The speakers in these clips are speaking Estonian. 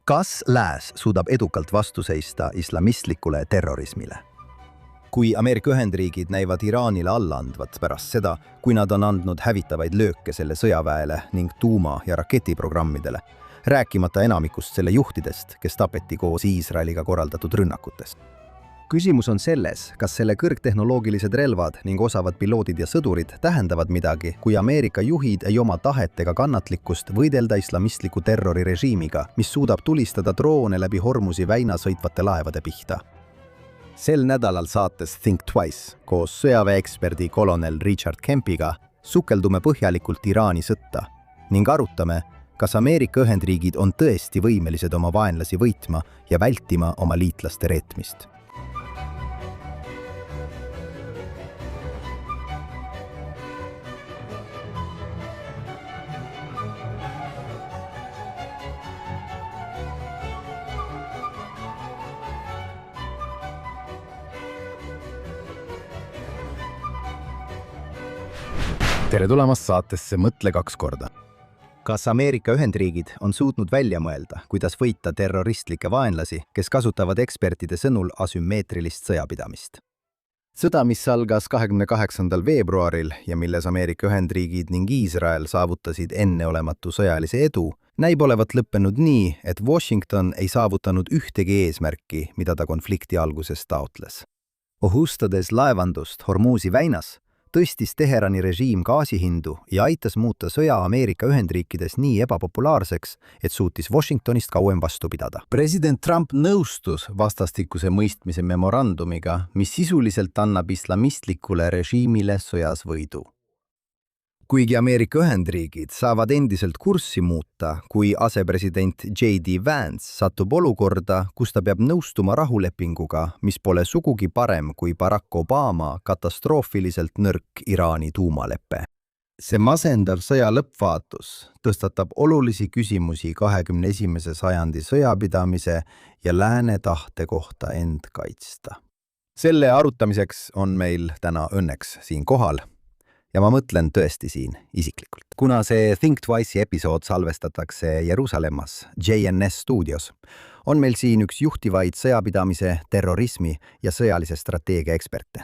Kas lääs suudab edukalt vastu seista islamistlikule terrorismile? Kui Ameerika Ühendriigid näivad Iraanile alla andvat pärast seda, kui nad on andnud hävitavaid lööke selle sõjaväele ning tuuma- ja raketiprogrammidele, rääkimata enamikust selle juhtidest, kes tapeti koos Iisraeliga korraldatud rünnakutes. Küsimus on selles, kas selle kõrgtehnoloogilised relvad ning osavad piloodid ja sõdurid tähendavad midagi, kui Ameerika juhid ei oma tahet ega kannatlikkust võidelda islamistliku terrorirežiimiga, mis suudab tulistada droone läbi Hormuzi väina sõitvate laevade pihta. Sel nädalal saates Think Twice koos sõjaväeeksperdi kolonel Richard Kempiga sukeldume põhjalikult Iraani sõtta ning arutame, kas Ameerika Ühendriigid on tõesti võimelised oma vaenlasi võitma ja vältima oma liitlaste reetmist. Tere tulemast saatesse Mõtle 2 korda. Kas Ameerika Ühendriigid on suutnud välja mõelda, kuidas võita terroristlikke vaenlasi, kes kasutavad ekspertide sõnul asümmeetrilist sõjapidamist? Sõda, mis algas 28. veebruaril ja milles Ameerika Ühendriigid ning Iisrael saavutasid enneolematu sõjalise edu, näib olevat lõppenud nii, et Washington ei saavutanud ühtegi eesmärki, mida ta konflikti alguses taotles. Ohustades laevandust Hormuzi väinas, tõstis Teherani režiim gaasihindu ja aitas muuta sõja Ameerika Ühendriikides nii ebapopulaarseks, et suutis Washingtonist kauem vastu pidada. President Trump nõustus vastastikuse mõistmise memorandumiga, mis sisuliselt annab islamistlikule režiimile sõjas võidu. Kuigi Ameerika Ühendriigid saavad endiselt kurssi muuta, kui asepresident J.D. Vance satub olukorda, kus ta peab nõustuma rahulepinguga, mis pole sugugi parem kui Barack Obama katastroofiliselt nõrk Iraani tuumaleppe. See masendav sõja lõppvaatus tõstatab olulisi küsimusi 21. sajandi sõjapidamise ja lääne tahte kohta end kaitsta. Selle arutamiseks on meil täna õnneks siin kohal. Ja ma mõtlen tõesti siin isiklikult. Kuna see Think Twice'i episood salvestatakse Jeruusalemmas JNS stuudios, on meil siin üks juhtivaid sõjapidamise, terrorismi ja sõjalise strateegia eksperte.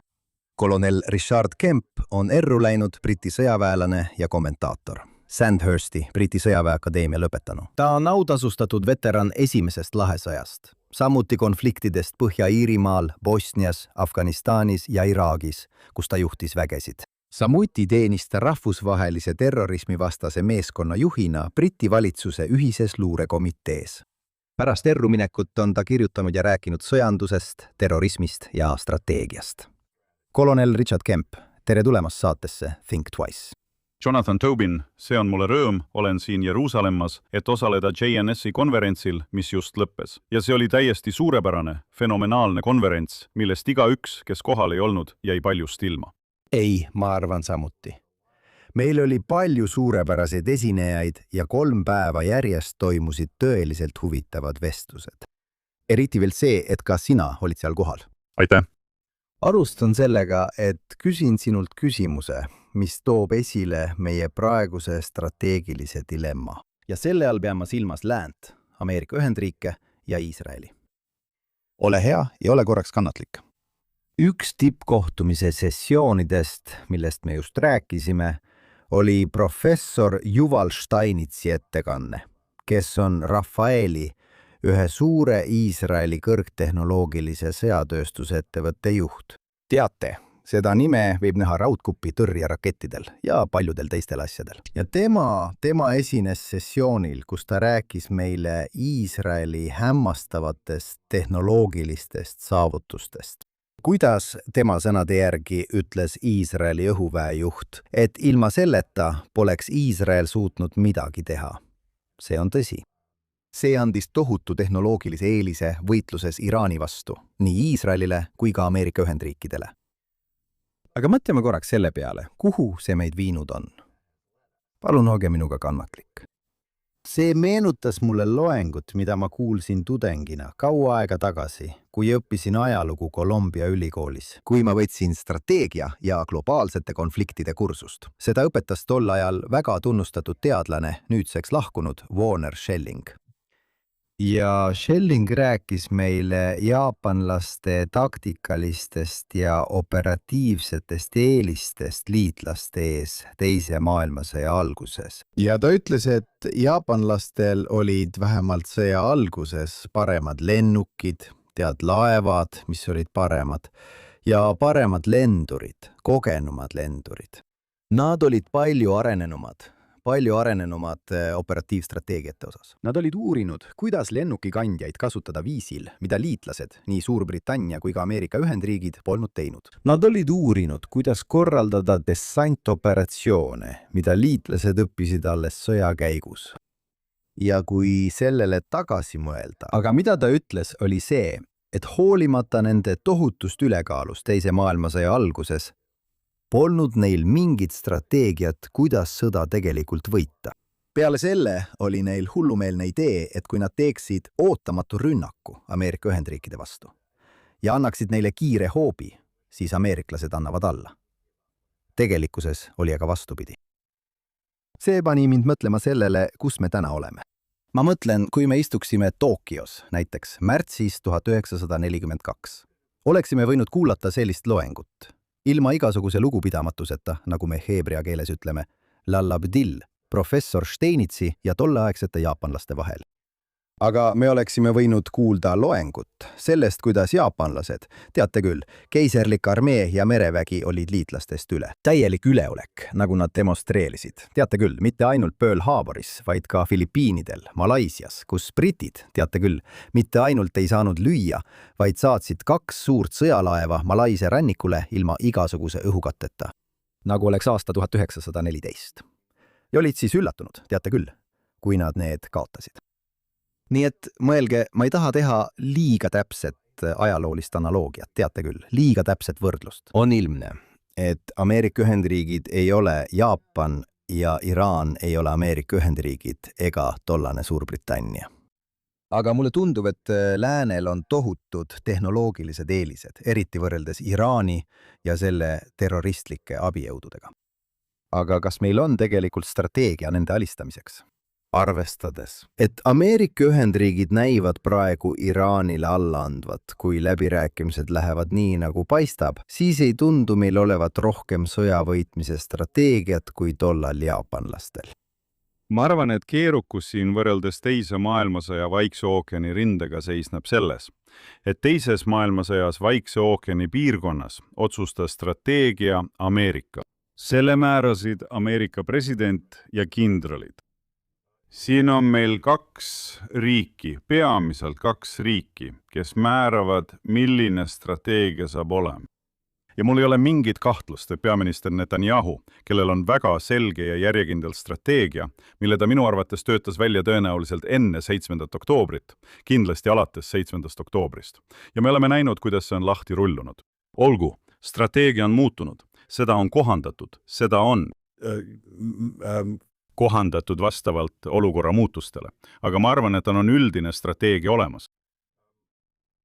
Kolonel Richard Kemp on erru läinud Briti sõjaväelane ja kommentaator. Sandhursti Briti sõjaväeakadeemia lõpetanu. Ta on autasustatud veteran esimesest lahesõjast, samuti konfliktidest Põhja-Iirimaal, Bosnias, Afganistanis ja Iraagis, kus ta juhtis vägesid. Samuti teenis ta rahvusvahelise terrorismivastase meeskonna juhina Briti valitsuse ühises luurekomitees. Pärast erruminekut on ta kirjutanud ja rääkinud sõjandusest, terrorismist ja strateegiast. Kolonel Richard Kemp, tere tulemast saatesse Think Twice. Jonathan Tobin, see on mulle rõõm, olen siin Jeruusalemmas, et osaleda JNS-i konverentsil, mis just lõppes. Ja see oli täiesti suurepärane, fenomenaalne konverents, millest igaüks, kes kohal ei olnud, jäi paljust ilma. Ei, ma arvan samuti. Meil oli palju suurepäraseid esinejaid ja 3 päeva järjest toimusid tõeliselt huvitavad vestlused. Eriti veel see, et ka sina olid seal kohal. Aitäh! Alustan sellega, et küsin sinult küsimuse, mis toob esile meie praeguse strateegilise dilemma. Ja selle all pean ma silmas läänt, Ameerika Ühendriike ja Iisraeli. Ole hea ja ole korraks kannatlik. Üks tippkohtumise sessioonidest, millest me just rääkisime, oli professor Yuval Steinitzi ettekanne, kes on Rafaeli, ühe suure Iisraeli kõrgtehnoloogilise sõjatööstusettevõtte juht. Teate, seda nime võib näha raudkupi tõrjerakettidel ja paljudel teistel asjadel. Ja tema esines sessioonil, kus ta rääkis meile Iisraeli hämmastavatest tehnoloogilistest saavutustest. Kuidas tema sõnade järgi ütles Iisraeli õhuväejuht, et ilma selleta poleks Iisrael suutnud midagi teha. See on tõsi. See andis tohutu tehnoloogilise eelise võitluses Iraani vastu, nii Iisraelile kui ka Ameerika Ühendriikidele. Aga mõtleme korraks selle peale, kuhu see meid viinud on. Palun olge minuga kannatlik. See meenutas mulle loengut, mida ma kuulsin tudengina kaua aega tagasi, kui õppisin ajalugu Columbia ülikoolis, kui ma võtsin strateegia ja globaalsete konfliktide kursust. Seda õpetas tol ajal väga tunnustatud teadlane, nüüdseks lahkunud Warner Schelling. ja Schelling rääkis meile jaapanlaste taktikalistest ja operatiivsetest eelistest liitlaste ees Teise maailmasõja alguses. Ja ta ütles, et jaapanlastel olid vähemalt sõja alguses paremad lennukid, laevad, mis olid paremad, ja paremad lendurid, kogenumad lendurid. Nad olid palju arenenumad operatiivstrateegiate osas. Nad olid uurinud, kuidas lennukikandjaid kasutada viisil, mida liitlased, nii Suurbritannia kui ka Ameerika Ühendriigid, polnud teinud. Nad olid uurinud, kuidas korraldada dessantoperatsioone, mida liitlased õppisid alles sõja käigus. Ja kui sellele tagasi mõelda, aga mida ta ütles, oli see, et hoolimata nende tohutust ülekaalust Teise maailmasõja alguses, polnud neil mingit strateegiat, kuidas sõda tegelikult võita. Peale selle oli neil hullumeelne idee, et kui nad teeksid ootamatu rünnaku Ameerika Ühendriikide vastu ja annaksid neile kiire hoobi, siis ameeriklased annavad alla. Tegelikkuses oli aga vastupidi. See pani mind mõtlema sellele, kus me täna oleme. Ma mõtlen, kui me istuksime Tokyos, näiteks märtsis 1942. Oleksime võinud kuulata sellist loengut. Ilma igasuguse lugupidamatuseta, nagu me heebrea keeles ütleme, lallabdil, professor Steinitzi ja tolleaegsete jaapanlaste vahel. Aga me oleksime võinud kuulda loengut sellest, kuidas jaapanlased, teate küll, keiserlik armee ja merevägi olid liitlastest üle. Täielik üleolek, nagu nad demonstreerisid. Teate küll, mitte ainult Pearl Harboris, vaid ka Filipiinidel, Malaisias, kus britid, teate küll, mitte ainult ei saanud lüüa, vaid saatsid 2 suurt sõjalaeva Malaisia rannikule ilma igasuguse õhukatteta. Nagu oleks aasta 1914. Ja olid siis üllatunud, teate küll, kui nad need kaotasid. Nii et mõelge, ma ei taha teha liiga täpset ajaloolist analoogiat, teate küll, liiga täpset võrdlust. On ilmne, et Ameerika Ühendriigid ei ole Jaapan ja Iraan ei ole Ameerika Ühendriigid ega tollane Suurbritannia. Aga mulle tundub, et läänel on tohutud tehnoloogilised eelised, eriti võrreldes Iraani ja selle terroristlike abijõududega. Aga kas meil on tegelikult strateegia nende alistamiseks? Arvestades, et Ameerika Ühendriigid näivad praegu Iraanile alla andvat, kui läbirääkimised lähevad nii, nagu paistab, siis ei tundu meil olevat rohkem sõjavõitmise strateegiat kui tollal jaapanlastel. Ma arvan, et keerukus siin võrreldes Teise maailmasõja Vaikse ookeani rindega seisneb selles, et Teises maailmasõjas Vaikse ookeani piirkonnas otsustas strateegia Ameerika. Selle määrasid Ameerika president ja kindralid. Siin on meil 2 riiki, peamiselt 2 riiki, kes määravad, milline strateegia saab olema. Ja mul ei ole mingit kahtlust, et peaminister Netanyahu, kellel on väga selge ja järjekindel strateegia, mille ta minu arvates töötas välja tõenäoliselt enne 7. oktoobrit, kindlasti alates 7. oktoobrist. Ja me oleme näinud, kuidas see on lahti rullunud. Olgu, strateegia on muutunud, seda on kohandatud, seda on kohandatud vastavalt olukorra muutustele, aga ma arvan, et on üldine strateegia olemas.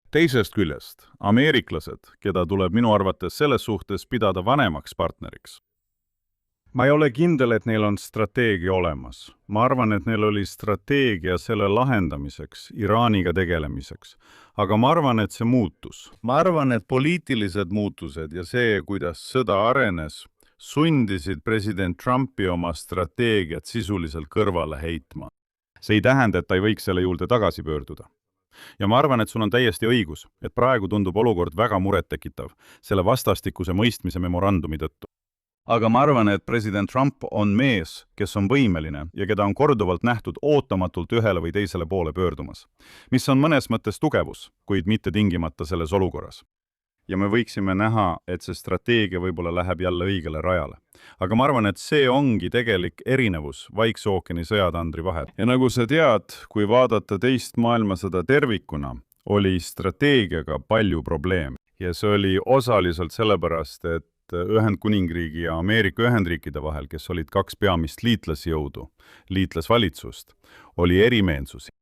Teisest küljest, ameeriklased, keda tuleb minu arvates selles suhtes pidada vanemaks partneriks. Ma ei ole kindel, et neil on strateegia olemas. Ma arvan, et neil oli strateegia selle lahendamiseks, Iraaniga tegelemiseks. Aga ma arvan, et see muutus. Ma arvan, et poliitilised muutused ja see, kuidas sõda arenes, sundisid president Trumpi oma strateegiat sisuliselt kõrvale heitma. See ei tähenda, et ta ei võiks selle juurde tagasi pöörduda. Ja ma arvan, et sul on täiesti õigus, et praegu tundub olukord väga murettekitav selle vastastikuse mõistmise memorandumi tõttu. Aga ma arvan, et president Trump on mees, kes on võimeline ja keda on korduvalt nähtud ootamatult ühele või teisele poole pöördumas, mis on mõnes mõttes tugevus, kuid mitte tingimata selles olukorras. Ja me võiksime näha, et see strateegia võib-olla läheb jälle õigele rajale. Aga ma arvan, et see ongi tegelik erinevus Vaikse ookeani sõjatandri vahel. Ja nagu sa tead, kui vaadata teist maailmasõda tervikuna, oli strateegiaga palju probleeme. Ja see oli osaliselt sellepärast, et Ühendkuningriigi ja Ameerika Ühendriikide vahel, kes olid 2 peamist liitlasjõudu, liitlasvalitsust, oli erimeelsusi.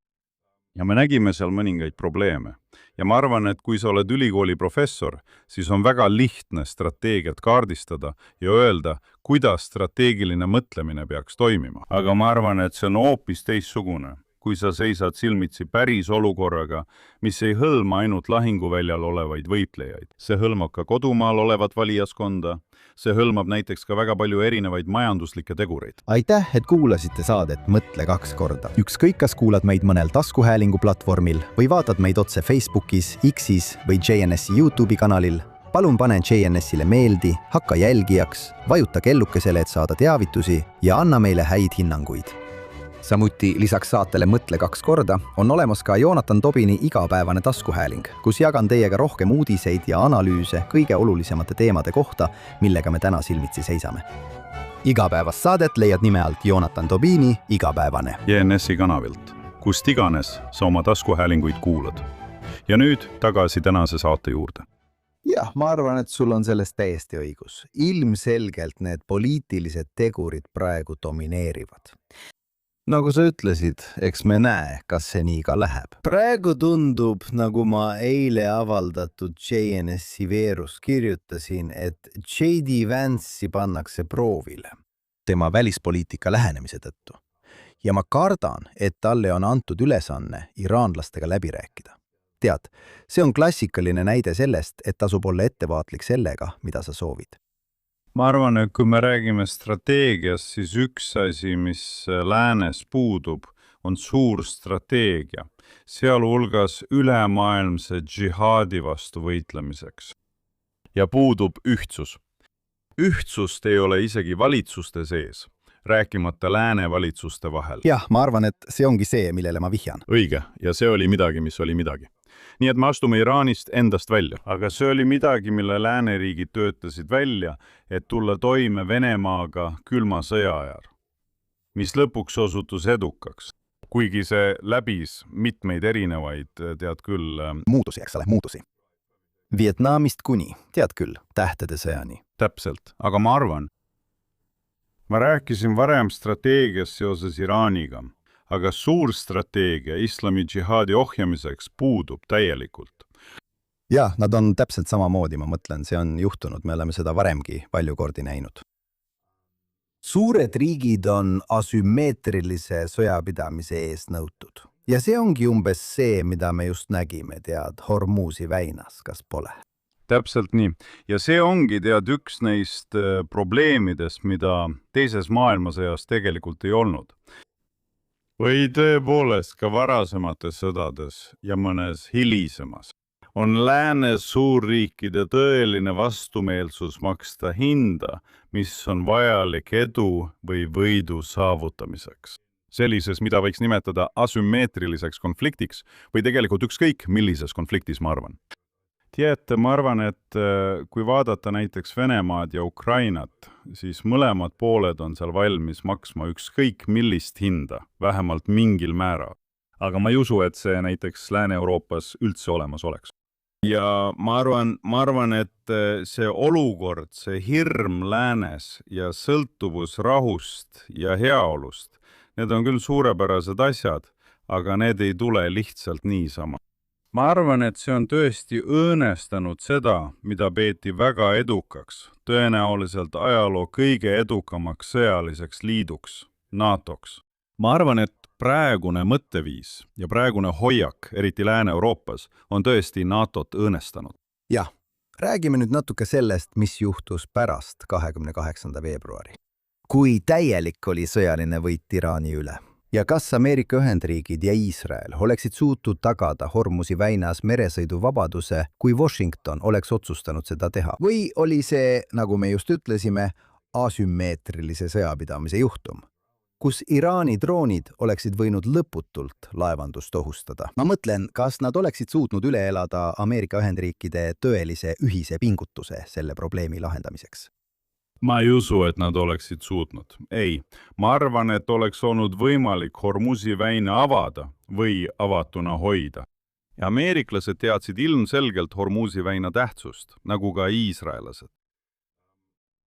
Ja me nägime seal mõningaid probleeme. Ja ma arvan, et kui sa oled ülikooli professor, siis on väga lihtne strateegiat kaardistada ja öelda, kuidas strateegiline mõtlemine peaks toimima. Aga ma arvan, et see on hoopis teistsugune, kui sa seisad silmitsi päris olukorraga, mis ei hõlma ainult lahinguväljal olevaid võitlejaid. See hõlmab ka kodumaal olevat valijaskonda, see hõlmab näiteks ka väga palju erinevaid majanduslikke tegureid. aitäh, et kuulasite saadet Mõtle 2 korda. Ükskõik, kas kuulad meid mõnel taskuhäälingu platvormil või vaatad meid otse Facebookis, X-is või JNS-i YouTube'i kanalil, palun pane JNS-ile meeldi, hakka jälgijaks, vajuta kellukesele, et saada teavitusi ja anna meile häid hinnanguid. Samuti lisaks saatele Mõtle 2 korda on olemas ka Joonatan Tobini igapäevane taskuhääling, kus jagan teiega rohkem uudiseid ja analüüse kõige olulisemate teemade kohta, millega me täna silmitsi seisame. Igapäevast saadet leiad nime alt Joonatan Tobini igapäevane. JNS-i kanavilt, kust iganes sa oma taskuhäälinguid kuulad. Ja nüüd tagasi tänase saate juurde. Jah, ma arvan, et sul on sellest täiesti õigus. Ilmselgelt need poliitilised tegurid praegu domineerivad. Nagu sa ütlesid, eks me näe, kas see nii ka läheb. Praegu tundub, nagu ma eile avaldatud JNS-i veerus kirjutasin, et J.D. Vance'i pannakse proovile tema välispoliitika lähenemise tõttu. Ja ma kardan, et talle on antud ülesanne iraanlastega läbi rääkida. Tead, see on klassikaline näide sellest, et tasub olla ettevaatlik sellega, mida sa soovid. Ma arvan, et kui me räägime strateegiast, siis üks asi, mis läänes puudub, on suur strateegia, sealhulgas ülemaailmse džihaadi vastu võitlemiseks. Ja puudub ühtsus. Ühtsust ei ole isegi valitsuste sees, rääkimata lääne valitsuste vahel. Jah, ma arvan, et see ongi see, millele ma vihjan. Õige, ja see oli midagi, mis oli midagi. Nii et me astume Iraanist endast välja. Aga see oli midagi, mille lääneriigid töötasid välja, et tulla toime Venemaaga külma sõja ajal, mis lõpuks osutus edukaks. Kuigi see läbis mitmeid erinevaid, tead küll... Muutusi, eks ole, muutusi. Vietnamist kuni, tead küll, tähtede sõjani. Täpselt, aga ma arvan. Ma rääkisin varem strateegiast seoses Iraaniga. Aga suur strateegia islami džihaadi ohjamiseks puudub täielikult. Jah, nad on täpselt samamoodi, ma mõtlen, see on juhtunud, me oleme seda varemgi palju kordi näinud. Suured riigid on asümmeetrilise sõjapidamise ees nõutud. Ja see ongi umbes see, mida me just nägime, tead, Hormuzi väinas, kas pole? Täpselt nii. Ja see ongi, tead, üks neist probleemidest, mida teises maailmasõjas tegelikult ei olnud. Või tõepoolest ka varasemates sõdades ja mõnes hilisemas on lääne suurriikide tõeline vastumeelsus maksta hinda, mis on vajalik edu või võidu saavutamiseks. Sellises, mida võiks nimetada asümmeetriliseks konfliktiks või tegelikult ükskõik millises konfliktis, ma arvan. Teate, ma arvan, et kui vaadata näiteks Venemaad ja Ukrainat, siis mõlemad pooled on seal valmis maksma ükskõik millist hinda, vähemalt mingil määral. Aga ma ei usu, et see näiteks Lääne-Euroopas üldse olemas oleks. Ja ma arvan, et see olukord, see hirm läänes ja sõltuvus rahust ja heaolust, need on küll suurepärased asjad, aga need ei tule lihtsalt niisama. Ma arvan, et see on tõesti õõnestanud seda, mida peeti väga edukaks, tõenäoliselt ajaloo kõige edukamaks sõjaliseks liiduks, NATOks. Ma arvan, et praegune mõtteviis ja praegune hoiak, eriti Lääne-Euroopas, on tõesti NATOt õõnestanud. Jah, räägime nüüd natuke sellest, mis juhtus pärast 28. veebruari. Kui täielik oli sõjaline võit Iraani üle. Ja kas Ameerika Ühendriigid ja Iisrael oleksid suutnud tagada Hormuzi väinas meresõiduvabaduse, kui Washington oleks otsustanud seda teha? Või oli see, nagu me just ütlesime, asümmeetrilise sõjapidamise juhtum, kus Iraani droonid oleksid võinud lõputult laevandust ohustada? Ma mõtlen, kas nad oleksid suutnud üle elada Ameerika Ühendriikide tõelise ühise pingutuse selle probleemi lahendamiseks? Ma ei usu, et nad oleksid suutnud. Ei, ma arvan, et oleks olnud võimalik Hormuzi väina avada või avatuna hoida. Ja ameeriklased teadsid ilmselgelt Hormuzi väina tähtsust, nagu ka iisraelased.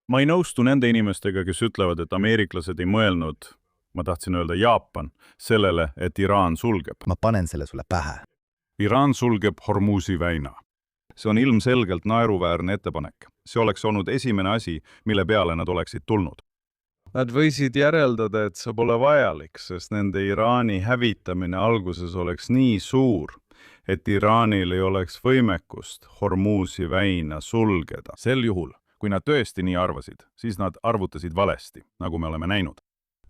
Ma ei nõustu nende inimestega, kes ütlevad, et ameeriklased ei mõelnud, ma tahtsin öelda Jaapan, sellele, et Iraan sulgeb. Ma panen selle sulle pähe. Iraan sulgeb Hormuzi väina. See on ilmselgelt naeruväärne ettepanek. See oleks olnud esimene asi, mille peale nad oleksid tulnud. Nad võisid järeldada, et see pole vajalik, sest nende Iraani hävitamine alguses oleks nii suur, et Iraanil ei oleks võimekust Hormuzi väina sulgeda. Sel juhul, kui nad tõesti nii arvasid, siis nad arvutasid valesti, nagu me oleme näinud.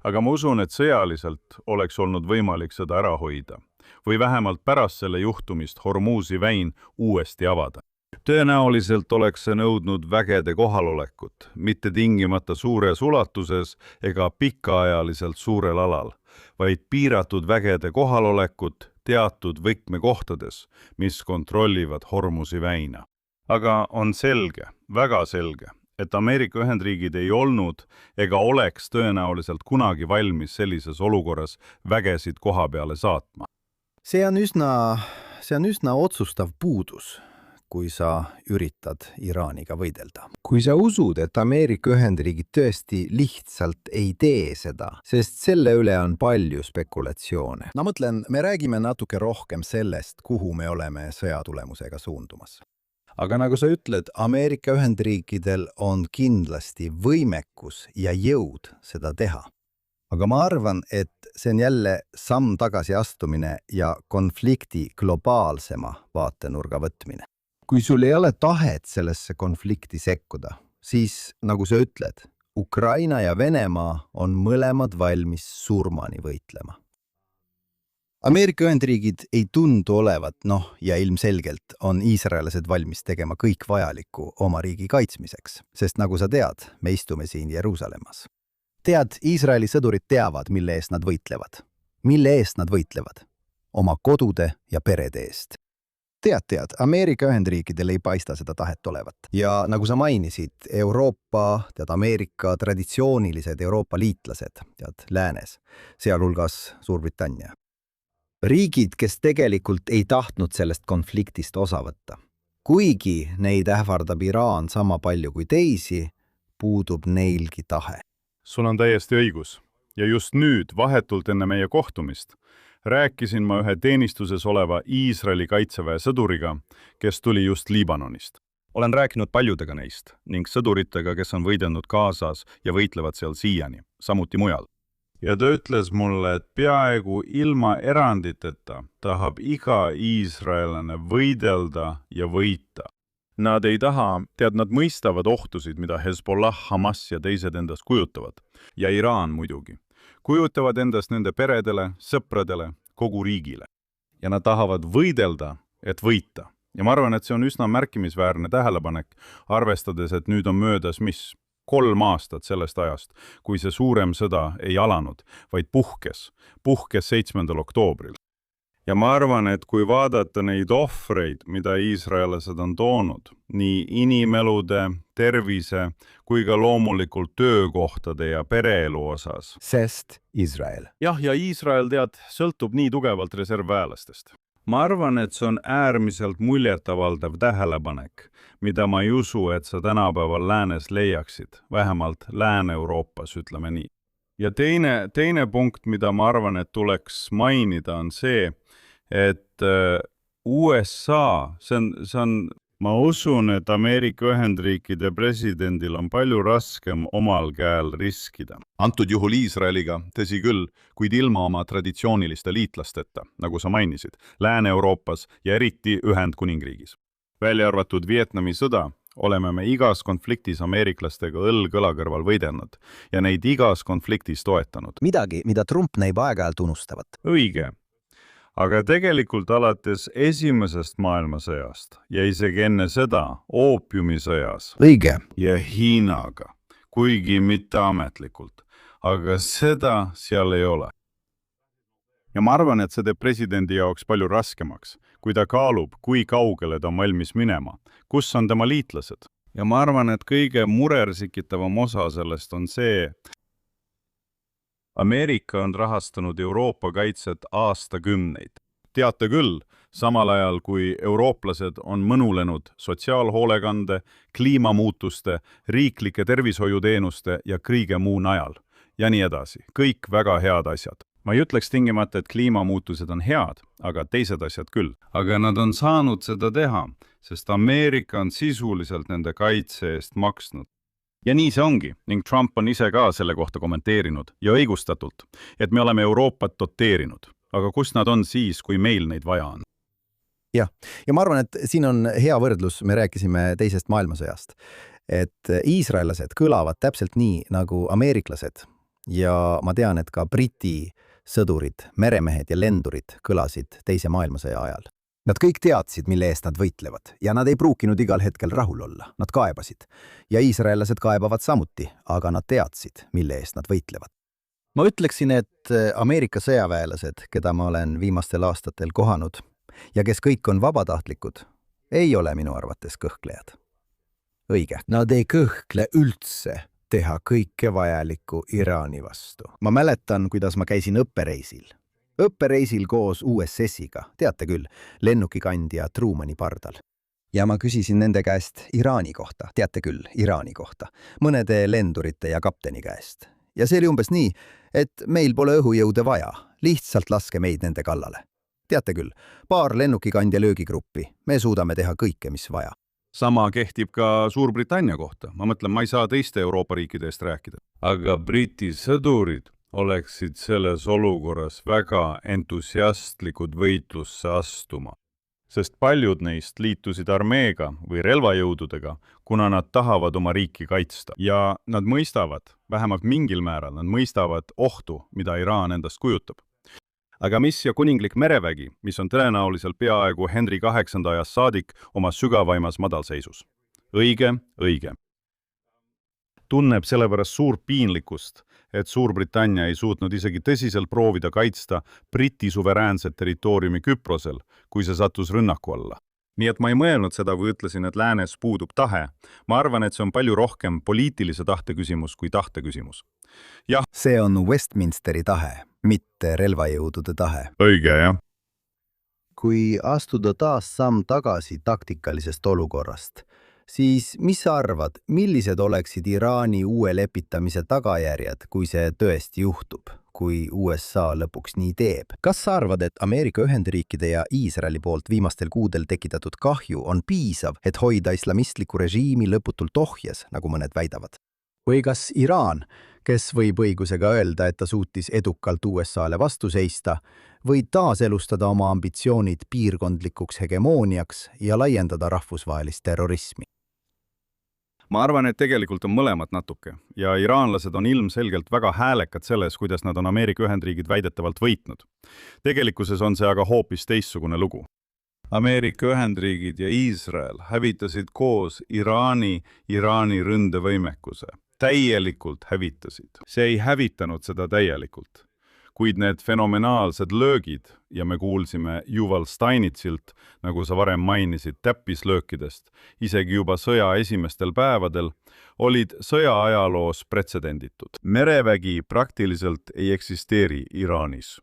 Aga ma usun, et sõjaliselt oleks olnud võimalik seda ära hoida või vähemalt pärast selle juhtumist Hormuzi väin uuesti avada. Tõenäoliselt oleks see nõudnud vägede kohalolekut, mitte tingimata suures ulatuses ega pikaajaliselt suurel alal, vaid piiratud vägede kohalolekut teatud võtmekohtades, mis kontrollivad Hormuzi väina. Aga on selge, väga selge, et Ameerika Ühendriigid ei olnud ega oleks tõenäoliselt kunagi valmis sellises olukorras vägesid koha peale saatma. See on üsna otsustav puudus, kui sa üritad Iraaniga võidelda. Kui sa usud, et Ameerika Ühendriigid tõesti lihtsalt ei tee seda, sest selle üle on palju spekulatsioone. Ma mõtlen, me räägime natuke rohkem sellest, kuhu me oleme sõja tulemusega suundumas. Aga nagu sa ütled, Ameerika Ühendriikidel on kindlasti võimekus ja jõud seda teha. Aga ma arvan, et see on jälle samm tagasi astumine ja konflikti globaalsema vaatenurga võtmine. Kui sul ei ole tahet sellesse konflikti sekkuda, siis, nagu sa ütled, Ukraina ja Venemaa on mõlemad valmis surmani võitlema. Ameerika Ühendriigid ei tundu olevat, ja ilmselgelt on iisraelased valmis tegema kõik vajalikku oma riigi kaitsmiseks, sest nagu sa tead, me istume siin Jeruusalemmas. Tead, Iisraeli sõdurid teavad, mille eest nad võitlevad. Mille eest nad võitlevad? Oma kodude ja perede eest. Tead, Ameerika Ühendriikidel ei paista seda tahet olevat. Ja nagu sa mainisid, Ameerika traditsioonilised Euroopa liitlased, läänes, sealhulgas Suurbritannia. Riigid, kes tegelikult ei tahtnud sellest konfliktist osa võtta. Kuigi neid ähvardab Iraan sama palju kui teisi, puudub neilgi tahe. Sul on täiesti õigus. Ja just nüüd, vahetult enne meie kohtumist, rääkisin ma ühe teenistuses oleva Iisraeli kaitseväe sõduriga, kes tuli just Liibanonist. Olen rääkinud paljudega neist ning sõduritega, kes on võidelnud Gazas ja võitlevad seal siiani, samuti mujal. Ja ta ütles mulle, et peaaegu ilma eranditeta tahab iga iisraelane võidelda ja võita. Nad ei taha, nad mõistavad ohtusid, mida Hezbollah, Hamas ja teised endast kujutavad. Ja Iraan muidugi. Kujutavad endast nende peredele, sõpradele, kogu riigile. Ja nad tahavad võidelda, et võita. Ja ma arvan, et see on üsna märkimisväärne tähelepanek, arvestades, et nüüd on möödas 3 aastat sellest ajast, kui see suurem sõda ei alanud, vaid puhkes 7. oktoobril. Ja ma arvan, et kui vaadata neid ohvreid, mida iisraelased on toonud, nii inimelude, tervise kui ka loomulikult töökohtade ja pereelu osas. Sest Iisrael. Ja Iisrael, sõltub nii tugevalt reservväelastest. Ma arvan, et see on äärmiselt muljetavaldav tähelepanek, mida ma ei usu, et sa tänapäeval läänes leiaksid, vähemalt Lääne-Euroopas, ütleme nii. Ja teine punkt, mida ma arvan, et tuleks mainida, on see, et USA, ma usun, et Ameerika Ühendriikide presidendil on palju raskem omal käel riskida. Antud juhul Iisraeliga, tõsi küll, kuid ilma oma traditsiooniliste liitlasteta, nagu sa mainisid, Lääne-Euroopas ja eriti Ühendkuningriigis. Välja arvatud Vietnami sõda, oleme me igas konfliktis ameeriklastega õlg õla kõrval võidelnud ja neid igas konfliktis toetanud. Midagi, mida Trump näib aeg-ajalt unustavat. Õige. Aga tegelikult alates esimesest maailmasõjast ja isegi enne seda oopiumisõjas. Õige. Ja Hiinaga, kuigi mitte ametlikult. Aga seda seal ei ole. Ja ma arvan, et see teeb presidendi jaoks palju raskemaks, kui ta kaalub, kui kaugele ta on valmis minema, kus on tema liitlased. Ja ma arvan, et kõige murersikitavam osa sellest on see, Ameerika on rahastanud Euroopa kaitset aastakümneid. Teate küll, samal ajal kui eurooplased on mõnulenud sotsiaalhoolekande, kliimamuutuste, riiklike tervishoiuteenuste ja kõige muu najal. Ja nii edasi. Kõik väga head asjad. Ma ei ütleks tingimata, et kliimamuutused on head, aga teised asjad küll. Aga nad on saanud seda teha, sest Ameerika on sisuliselt nende kaitse eest maksnud. ja nii see ongi ning Trump on ise ka selle kohta kommenteerinud ja õigustatult, et me oleme Euroopat doteerinud. Aga kus nad on siis, kui meil neid vaja on? Jah, ja ma arvan, et siin on hea võrdlus, me rääkisime teisest maailmasõjast, et iisraellased kõlavad täpselt nii nagu ameeriklased ja ma tean, et ka Briti sõdurid, meremehed ja lendurid kõlasid teise maailmasõja ajal. Nad kõik teadsid, mille eest nad võitlevad ja nad ei pruukinud igal hetkel rahul olla, nad kaebasid. Ja iisraellased kaebavad samuti, aga nad teadsid, mille eest nad võitlevad. Ma ütleksin, et Ameerika sõjaväelased, keda ma olen viimastel aastatel kohanud ja kes kõik on vabatahtlikud, ei ole minu arvates kõhklejad. Õige. Nad ei kõhkle üldse teha kõike vajalikku Iraani vastu. Ma mäletan, kuidas ma käisin õppereisil. Õppereisil koos USS-iga, teate küll, lennukikandja Trumani pardal. Ja ma küsisin nende käest Iraani kohta, teate küll, Iraani kohta, mõnede lendurite ja kapteni käest. Ja see oli umbes nii, et meil pole õhujõude vaja, lihtsalt laske meid nende kallale. Teate küll, paar lennukikandja löögigruppi, me suudame teha kõike, mis vaja. Sama kehtib ka Suurbritannia kohta. Ma mõtlen, ma ei saa teiste Euroopa riikide eest rääkida. Aga Briti sõdurid oleksid selles olukorras väga entusiastlikud võitlusse astuma. Sest paljud neist liitusid armeega või relvajõududega, kuna nad tahavad oma riiki kaitsta. Ja nad mõistavad, vähemalt mingil määral, nad mõistavad ohtu, mida Iraan endast kujutab. Aga mis ja kuninglik merevägi, mis on tõenäoliselt peaaegu Henry VIII ajast saadik oma sügavaimas madalseisus? Õige. Tunneb sellepärast suurt piinlikkust, et Suurbritannia ei suutnud isegi tõsiselt proovida kaitsta Briti suveräänset territooriumi Küprosel, kui see sattus rünnaku alla. Nii et ma ei mõelnud seda, kui ütlesin, et läänes puudub tahe. Ma arvan, et see on palju rohkem poliitilise tahte küsimus kui tahte küsimus. Jah, see on Westminsteri tahe, mitte relvajõudude tahe. Õige, jah. Kui astuda taas samm tagasi taktikalisest olukorrast, siis mis sa arvad, millised oleksid Iraani uue lepitamise tagajärjed, kui see tõesti juhtub, kui USA lõpuks nii teeb? Kas sa arvad, et Ameerika Ühendriikide ja Iisraeli poolt viimastel kuudel tekitatud kahju on piisav, et hoida islamistliku režiimi lõputult ohjes, nagu mõned väidavad? Või kas Iraan, kes võib õigusega öelda, et ta suutis edukalt USA-le vastu seista, või taaselustada oma ambitsioonid piirkondlikuks hegemooniaks ja laiendada rahvusvahelist terrorismi? Ma arvan, et tegelikult on mõlemad natuke ja iraanlased on ilmselgelt väga häälekad selles, kuidas nad on Ameerika Ühendriigid väidetavalt võitnud. Tegelikkuses on see aga hoopis teistsugune lugu. Ameerika Ühendriigid ja Iisrael hävitasid koos Iraani ründevõimekuse. Täielikult hävitasid. See ei hävitanud seda täielikult. Kuid need fenomenaalsed löögid, ja me kuulsime Yuval Steinitsilt, nagu sa varem mainisid, täppislöökidest, isegi juba sõja esimestel päevadel, olid sõja ajaloos pretsedenditud. Merevägi praktiliselt ei eksisteeri Iraanis.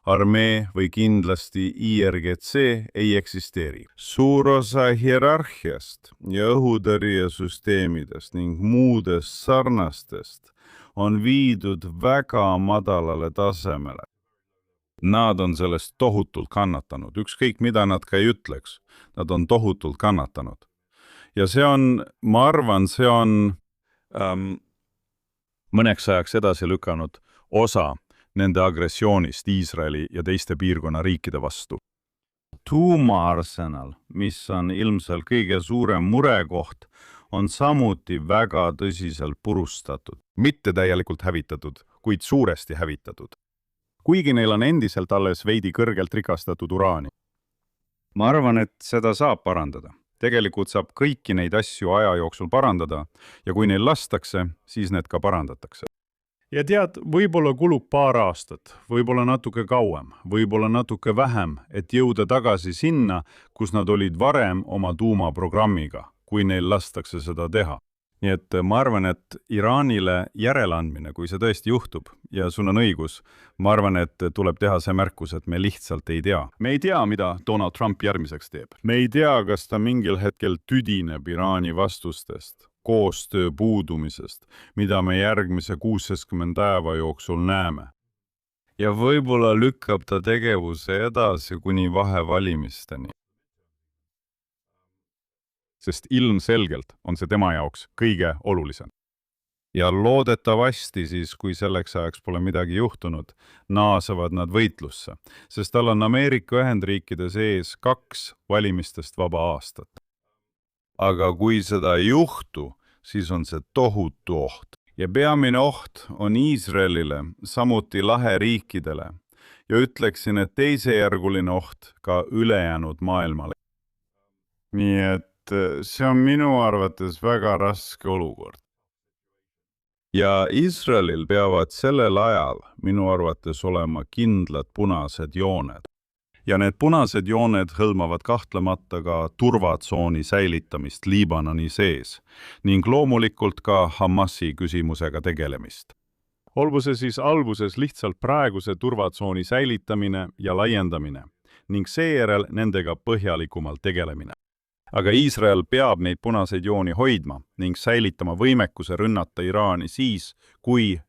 Armee või kindlasti IRGC ei eksisteeri. Suur osa hierarhiast ja õhutõrjesüsteemidest ning muudest sarnastest on viidud väga madalale tasemele. Nad on sellest tohutult kannatanud, ükskõik mida nad ka ei ütleks, nad on tohutult kannatanud. Ja see on, ma arvan, see on mõneks ajaks edasi lükanud osa nende agressioonist Iisraeli ja teiste piirkonna riikide vastu. Tuumaarsenal, mis on ilmselt kõige suurem murekoht, on samuti väga tõsiselt purustatud. Mitte täielikult hävitatud, kuid suuresti hävitatud. Kuigi neil on endiselt alles veidi kõrgelt rikastatud uraani. Ma arvan, et seda saab parandada. Tegelikult saab kõiki neid asju aja jooksul parandada ja kui neil lastakse, siis need ka parandatakse. Ja tead, võib-olla kulub paar aastat, võib-olla natuke kauem, võib-olla natuke vähem, et jõuda tagasi sinna, kus nad olid varem oma tuumaprogrammiga, kui neil lastakse seda teha. Nii et ma arvan, et Iraanile järeleandmine, kui see tõesti juhtub, ja sul on õigus, ma arvan, et tuleb teha see märkus, et me lihtsalt ei tea. Me ei tea, mida Donald Trump järgmiseks teeb. Me ei tea, kas ta mingil hetkel tüdineb Iraani vastustest, koostöö puudumisest, mida me järgmise 60 päeva jooksul näeme. Ja võib-olla lükkab ta tegevuse edasi kuni vahevalimisteni. Sest ilmselgelt on see tema jaoks kõige olulisem. ja loodetavasti siis, kui selleks ajaks pole midagi juhtunud, naasevad nad võitlusse, sest tal on Ameerika Ühendriikide sees 2 valimistest vaba aastat. Aga kui seda ei juhtu, siis on see tohutu oht. Ja peamine oht on Iisraelile, samuti laheriikidele ja ütleksin, et teisejärguline oht ka ülejäänud maailmale. Nii et see on minu arvates väga raske olukord. Ja Iisraelil peavad sellel ajal minu arvates olema kindlad punased jooned. Ja need punased jooned hõlmavad kahtlemata ka turvatsooni säilitamist Liibanoni sees ning loomulikult ka Hamasi küsimusega tegelemist. Olgu see siis alguses lihtsalt praeguse turvatsooni säilitamine ja laiendamine ning seejärel nendega põhjalikumalt tegelemine. Aga Iisrael peab neid punaseid jooni hoidma ning säilitama võimekuse rünnata Iraani siis, kui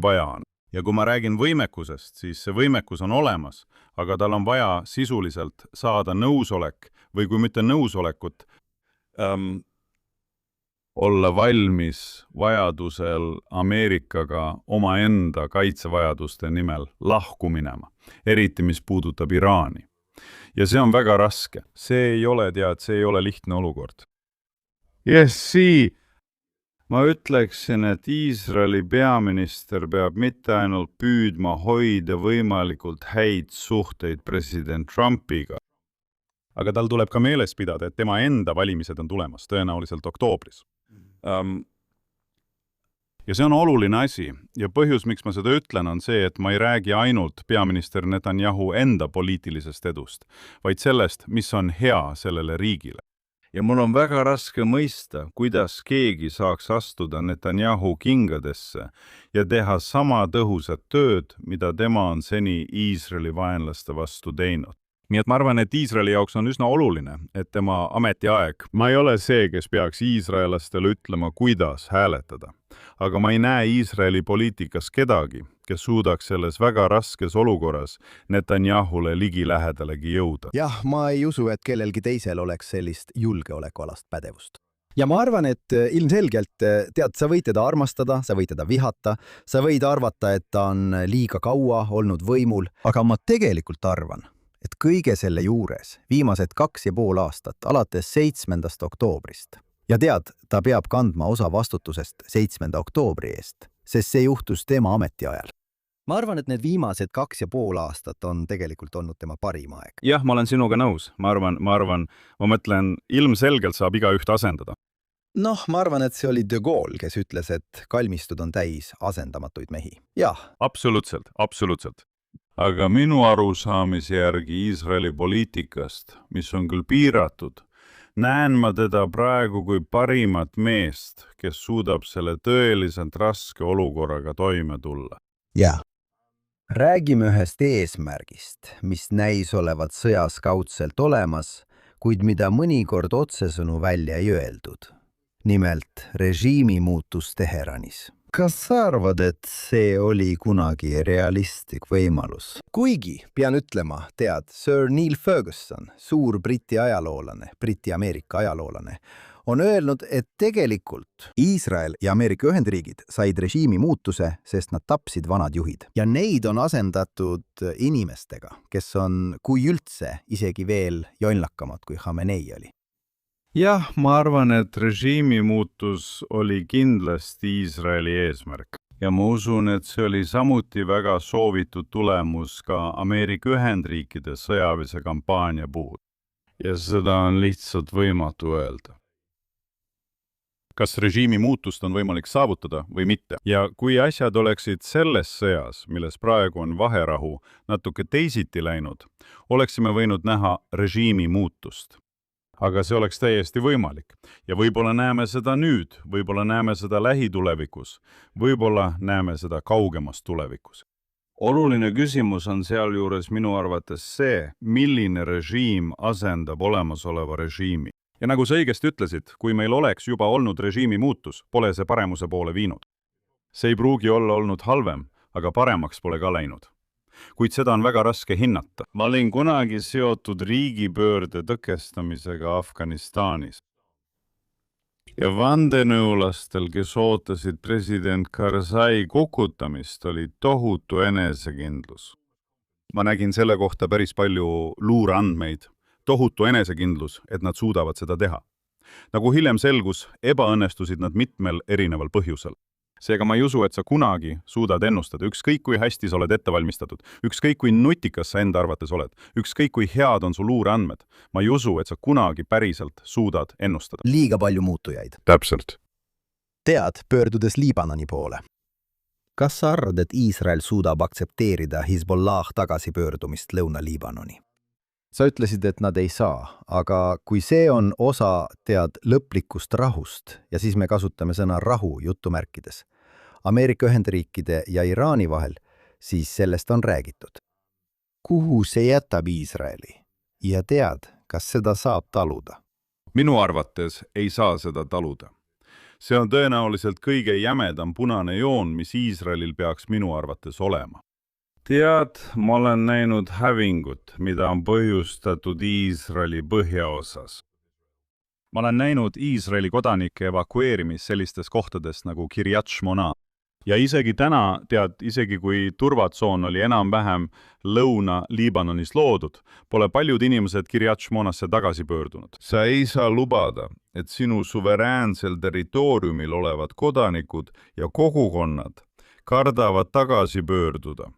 vaja on. Ja kui ma räägin võimekusest, siis see võimekus on olemas, aga tal on vaja sisuliselt saada nõusolek või kui mitte nõusolekut, olla valmis vajadusel Ameerikaga omaenda kaitsevajaduste nimel lahku minema, eriti mis puudutab Iraani. Ja see on väga raske. See ei ole lihtne olukord. Ma ütleksin, et Iisraeli peaminister peab mitte ainult püüdma hoida võimalikult häid suhteid president Trumpiga. Aga tal tuleb ka meeles pidada, et tema enda valimised on tulemas, tõenäoliselt oktoobris. Ja see on oluline asi ja põhjus, miks ma seda ütlen, on see, et ma ei räägi ainult peaminister Netanyahu enda poliitilisest edust, vaid sellest, mis on hea sellele riigile. Ja mul on väga raske mõista, kuidas keegi saaks astuda Netanyahu kingadesse ja teha sama tõhusat tööd, mida tema on seni Iisraeli vaenlaste vastu teinud. Nii et ma arvan, et Iisraeli jaoks on üsna oluline, et tema ametiaeg. Ma ei ole see, kes peaks iisraelastele ütlema, kuidas hääletada. Aga ma ei näe Iisraeli poliitikas kedagi, kes suudaks selles väga raskes olukorras Netanyahule ligilähedalegi jõuda. Jah, ma ei usu, et kellelgi teisel oleks sellist julgeolekualast pädevust. Ja ma arvan, et ilmselgelt, sa võid teda armastada, sa võid teda vihata, sa võid arvata, et ta on liiga kaua olnud võimul, aga ma tegelikult arvan, et kõige selle juures viimased 2,5 aastat alates 7. oktoobrist. Ja tead, ta peab kandma osa vastutusest 7. oktoobri eest, sest see juhtus tema ametiajal. Ma arvan, et need viimased 2,5 aastat on tegelikult olnud tema parim aeg. Jah, ma olen sinuga nõus. Ma mõtlen, ilmselgelt saab igaüht asendada. Ma arvan, et see oli De Gaulle, kes ütles, et kalmistud on täis asendamatuid mehi. Jah. Absoluutselt. Aga minu arusaamise järgi Iisraeli poliitikast, mis on küll piiratud, näen ma teda praegu kui parimat meest, kes suudab selle tõeliselt raske olukorraga toime tulla. Jah. Räägime ühest eesmärgist, mis näis olevat sõjas kaudselt olemas, kuid mida mõnikord otsesõnu välja ei öeldud. Nimelt režiimi muutus Teheranis. Kas sa arvad, et see oli kunagi realistlik võimalus? Kuigi, pean ütlema, Sir Neil Ferguson, suur Briti ajaloolane, Briti-Ameerika ajaloolane, on öelnud, et tegelikult Iisrael ja Ameerika Ühendriigid said režiimi muutuse, sest nad tapsid vanad juhid. Ja neid on asendatud inimestega, kes on kui üldse isegi veel jonlakamad kui Khamenei oli. Jah, ma arvan, et režiimi muutus oli kindlasti Iisraeli eesmärk. Ja ma usun, et see oli samuti väga soovitud tulemus ka Ameerika Ühendriikide sõjaväelise kampaania puhul. Ja seda on lihtsalt võimatu öelda. Kas režiimi muutust on võimalik saavutada või mitte? Ja kui asjad oleksid selles sõjas, milles praegu on vaherahu, natuke teisiti läinud, oleksime võinud näha režiimi muutust. Aga see oleks täiesti võimalik. Ja võib-olla näeme seda nüüd, võib-olla näeme seda lähitulevikus, võib-olla näeme seda kaugemas tulevikus. Oluline küsimus on sealjuures minu arvates see, milline režiim asendab olemasoleva režiimi. Ja nagu sa õigesti ütlesid, kui meil oleks juba olnud režiimi muutus, pole see paremuse poole viinud. See ei pruugi olla olnud halvem, aga paremaks pole ka läinud. Kuid seda on väga raske hinnata. Ma olin kunagi seotud riigipöörde tõkestamisega Afganistanis. ja vandenõulastel, kes ootasid president Karzai kukutamist, oli tohutu enesekindlus. Ma nägin selle kohta päris palju luureandmeid, tohutu enesekindlus, et nad suudavad seda teha. Nagu hiljem selgus, ebaõnnestusid nad mitmel erineval põhjusel. Seega ma ei usu, et sa kunagi suudad ennustada, ükskõik kui hästi sa oled ette valmistatud, ükskõik kui nutikas sa enda arvates oled, ükskõik kui head on su luureandmed. Ma ei usu, et sa kunagi päriselt suudad ennustada. Liiga palju muutujaid. Täpselt. Tead, pöördudes Liibanoni poole. Kas sa arvad, et Iisrael suudab aktsepteerida Hezbollah tagasipöördumist Lõuna-Liibanoni? Sa ütlesid, et nad ei saa, aga kui see on osa, lõplikust rahust, ja siis me kasutame sõna rahu jutumärkides, Ameerika Ühendriikide ja Iraani vahel, siis sellest on räägitud. Kuhu see jätab Iisraeli? Ja tead, kas seda saab taluda? Minu arvates ei saa seda taluda. See on tõenäoliselt kõige jämedam punane joon, mis Iisraelil peaks minu arvates olema. Tead, ma olen näinud hävingut, mida on põhjustatud Iisraeli põhjaosas. Ma olen näinud Iisraeli kodanike evakueerimist sellistes kohtades nagu Kiryat Shmona. Ja isegi täna, isegi kui turvatsoon oli enam-vähem Lõuna-Liibanonis loodud, pole paljud inimesed Kiryat Shmonasse tagasi pöördunud. Sa ei saa lubada, et sinu suveräänsel territooriumil olevad kodanikud ja kogukonnad kardavad tagasi pöörduda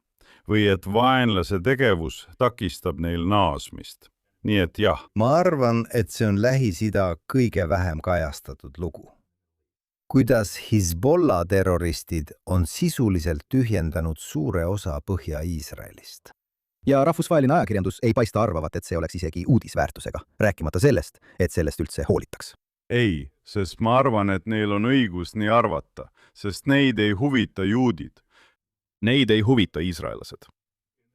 või et vaenlase tegevus takistab neil naasmist. Nii et jah. Ma arvan, et see on Lähis-Ida kõige vähem kajastatud lugu. Kuidas Hezbollah terroristid on sisuliselt tühjendanud suure osa Põhja-Iisraelist. Ja rahvusvaheline ajakirjandus ei paista arvavat, et see oleks isegi uudisväärtusega, rääkimata sellest, et sellest üldse hoolitaks. Ei, sest ma arvan, et neil on õigus nii arvata, sest neid ei huvita juudid. Neid ei huvita iisraelased.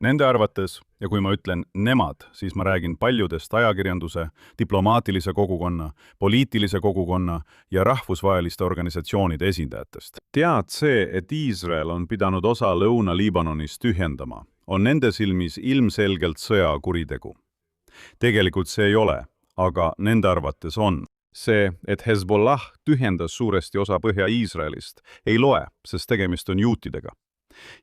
Nende arvates, ja kui ma ütlen nemad, siis ma räägin paljudest ajakirjanduse, diplomaatilise kogukonna, poliitilise kogukonna ja rahvusvaheliste organisatsioonide esindajatest. Tead see, et Iisrael on pidanud osa Lõuna-Liibanonis tühjendama, on nende silmis ilmselgelt sõjakuritegu. Tegelikult see ei ole, aga nende arvates on. See, et Hezbollah tühjendas suuresti osa Põhja-Iisraelist, ei loe, sest tegemist on juutidega.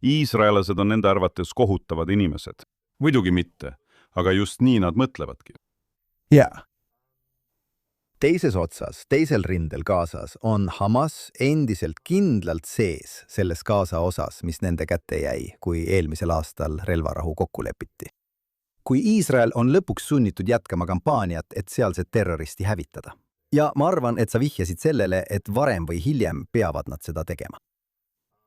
Iisraelased on nende arvates kohutavad inimesed. Muidugi mitte, aga just nii nad mõtlevadki. Jaa. Teises otsas, teisel rindel Gazas on Hamas endiselt kindlalt sees selles Gaza osas, mis nende kätte jäi, kui eelmisel aastal relvarahu kokku lepiti. Kui Iisrael on lõpuks sunnitud jätkama kampaaniat, et sealset terroristi hävitada. Ja ma arvan, et sa vihjasid sellele, et varem või hiljem peavad nad seda tegema.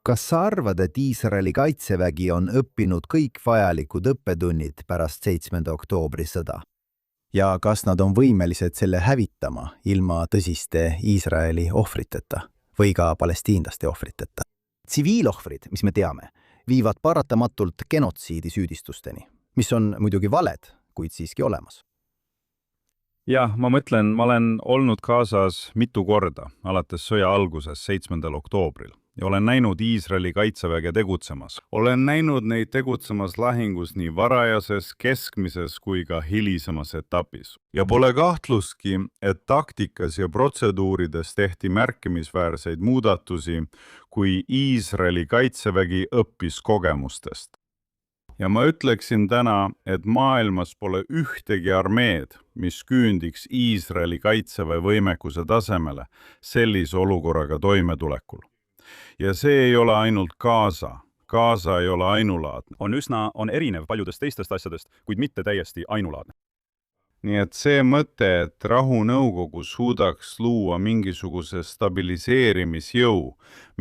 Kas sa arvad, et Iisraeli kaitsevägi on õppinud kõik vajalikud õppetunnid pärast 7. oktoobri sõda? Ja kas nad on võimelised selle hävitama ilma tõsiste Iisraeli ohvriteta või ka palestiinlaste ohvriteta? Tsiviilohvrid, mis me teame, viivad paratamatult genotsiidi süüdistusteni, mis on muidugi valed, kuid siiski olemas. Jah, ma mõtlen, ma olen olnud Gazas mitu korda, alates sõja alguses 7. oktoobril. Ja olen näinud Iisraeli kaitseväge tegutsemas. Olen näinud neid tegutsemas lahingus nii varajases, keskmises kui ka hilisemas etapis. Ja pole kahtlustki, et taktikas ja protseduurides tehti märkimisväärseid muudatusi, kui Iisraeli kaitsevägi õppis kogemustest. Ja ma ütleksin täna, et maailmas pole ühtegi armeed, mis küündiks Iisraeli kaitseväe võimekuse tasemele sellise olukorraga toimetulekul. Ja see ei ole ainult Gaza. Gaza ei ole ainulaadne. On erinev paljudest teistest asjadest, kuid mitte täiesti ainulaadne. Nii et see mõte, et rahunõukogu suudaks luua mingisuguse stabiliseerimisjõu,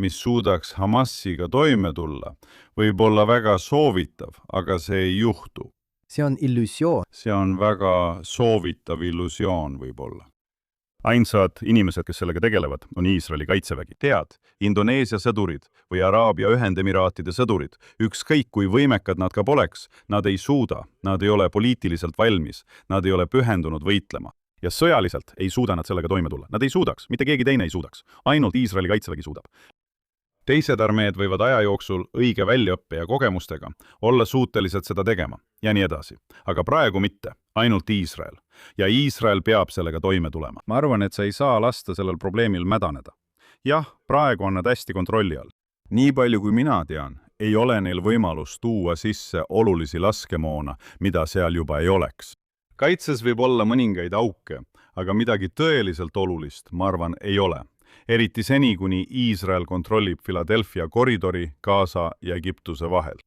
mis suudaks Hamasiga toime tulla, võib olla väga soovitav, aga see ei juhtu. See on illusioon. See on väga soovitav illusioon võib-olla. Ainsad inimesed, kes sellega tegelevad, on Iisraeli kaitsevägi. Tead, Indoneesia sõdurid või Araabia Ühendemiraatide sõdurid, ükskõik kui võimekad nad ka poleks, nad ei suuda, nad ei ole poliitiliselt valmis, nad ei ole pühendunud võitlema. Ja sõjaliselt ei suuda nad sellega toime tulla. Nad ei suudaks, mitte keegi teine ei suudaks. Ainult Iisraeli kaitsevägi suudab. Teised armeed võivad aja jooksul õige väljaõppe ja kogemustega olla suutelised seda tegema ja nii edasi. Aga praegu mitte, ainult Iisrael. Ja Iisrael peab sellega toime tulema. Ma arvan, et sa ei saa lasta sellel probleemil mädaneda. Jah, praegu on nad hästi kontrolli all. Nii palju kui mina tean, ei ole neil võimalus tuua sisse olulisi laskemoona, mida seal juba ei oleks. Kaitses võib olla mõningaid auke, aga midagi tõeliselt olulist, ma arvan, ei ole. Eriti seni, kuni Iisrael kontrollib Philadelphia koridori Gaza ja Egiptuse vahel.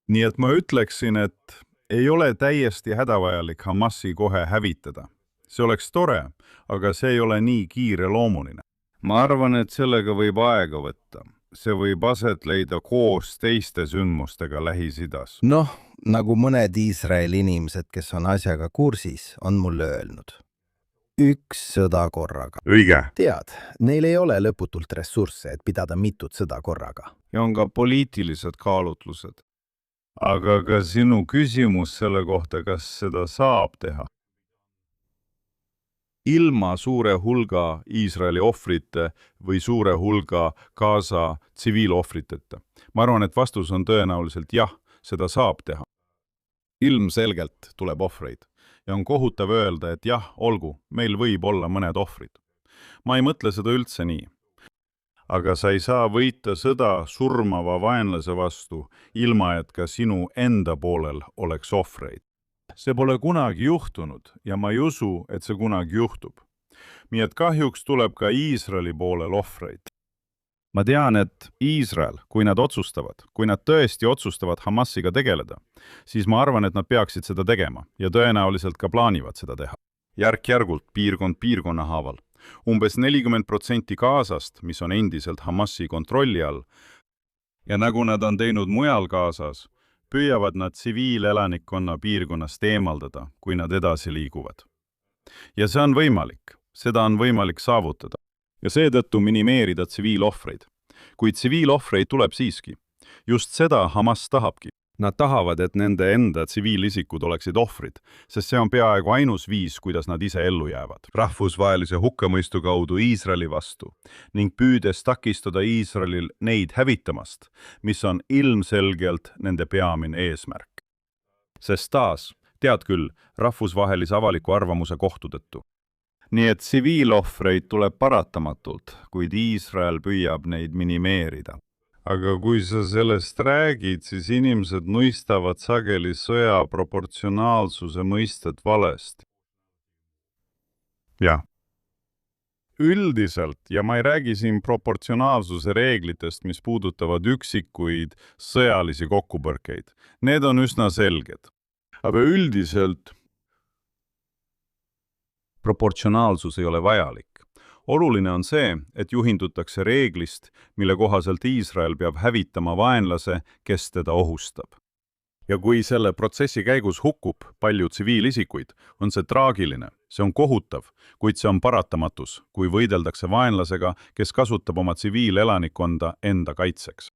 Nii et ma ütleksin, et ei ole täiesti hädavajalik Hamasi kohe hävitada. See oleks tore, aga see ei ole nii kiireloomuline. Ma arvan, et sellega võib aega võtta. See võib aset leida koos teiste sündmustega Lähis-Idas. Noh, nagu mõned Iisraeli inimesed, kes on asjaga kursis, on mulle öelnud. Üks sõda korraga. Õige. Tead, neil ei ole lõputult ressursse, et pidada mitut sõda korraga. Ja on ka poliitilised kaalutlused. Aga ka sinu küsimus selle kohta, kas seda saab teha? Ilma suure hulga Iisraeli ohvrite või suure hulga Gaza tsiviilohvriteta. Ma arvan, et vastus on tõenäoliselt jah, seda saab teha. Ilmselgelt tuleb ohvreid. Ja on kohutav öelda, et jah, olgu, meil võib olla mõned ohvrid. Ma ei mõtle seda üldse nii. Aga sa ei saa võita sõda surmava vaenlase vastu, ilma et ka sinu enda poolel oleks ohvreid. See pole kunagi juhtunud ja ma ei usu, et see kunagi juhtub. Nii et kahjuks tuleb ka Iisraeli poolel ohvreid. Ma tean, et Iisrael, kui nad tõesti otsustavad Hamasiga tegeleda, siis ma arvan, et nad peaksid seda tegema ja tõenäoliselt ka plaanivad seda teha. Järk-järgult, piirkond piirkonna haaval. Umbes 40% Gazast, mis on endiselt Hamasi kontrolli all, ja nagu nad on teinud mujal Gazas, püüavad nad tsiviilelanikkonna piirkonnast eemaldada, kui nad edasi liiguvad. Ja see on võimalik. Seda on võimalik saavutada. Ja seetõttu minimeerida tsiviilohvreid. Kuid tsiviilohvreid tuleb siiski. Just seda Hamas tahabki. Nad tahavad, et nende enda tsiviilisikud oleksid ohvrid, sest see on peaaegu ainus viis, kuidas nad ise ellu jäävad. Rahvusvahelise hukkamõistu kaudu Iisraeli vastu ning püüdes takistada Iisraelil neid hävitamast, mis on ilmselgelt nende peamine eesmärk. Sest taas, tead küll, rahvusvahelise avaliku arvamuse kohtudettu. Nii et tsiviilohvreid tuleb paratamatult, kuid Iisrael püüab neid minimeerida. Aga kui sa sellest räägid, siis inimesed mõistavad sageli sõja proportsionaalsuse mõistet valesti. Jah. Üldiselt, ja ma ei räägi siin proportsionaalsuse reeglitest, mis puudutavad üksikuid sõjalisi kokkupõrkeid. Need on üsna selged. Aga üldiselt proportsionaalsus ei ole vajalik. Oluline on see, et juhindutakse reeglist, mille kohaselt Iisrael peab hävitama vaenlase, kes teda ohustab. Ja kui selle protsessi käigus hukkub palju tsiviilisikuid, on see traagiline, see on kohutav, kuid see on paratamatus, kui võideldakse vaenlasega, kes kasutab oma tsiviilelanikkonda enda kaitseks.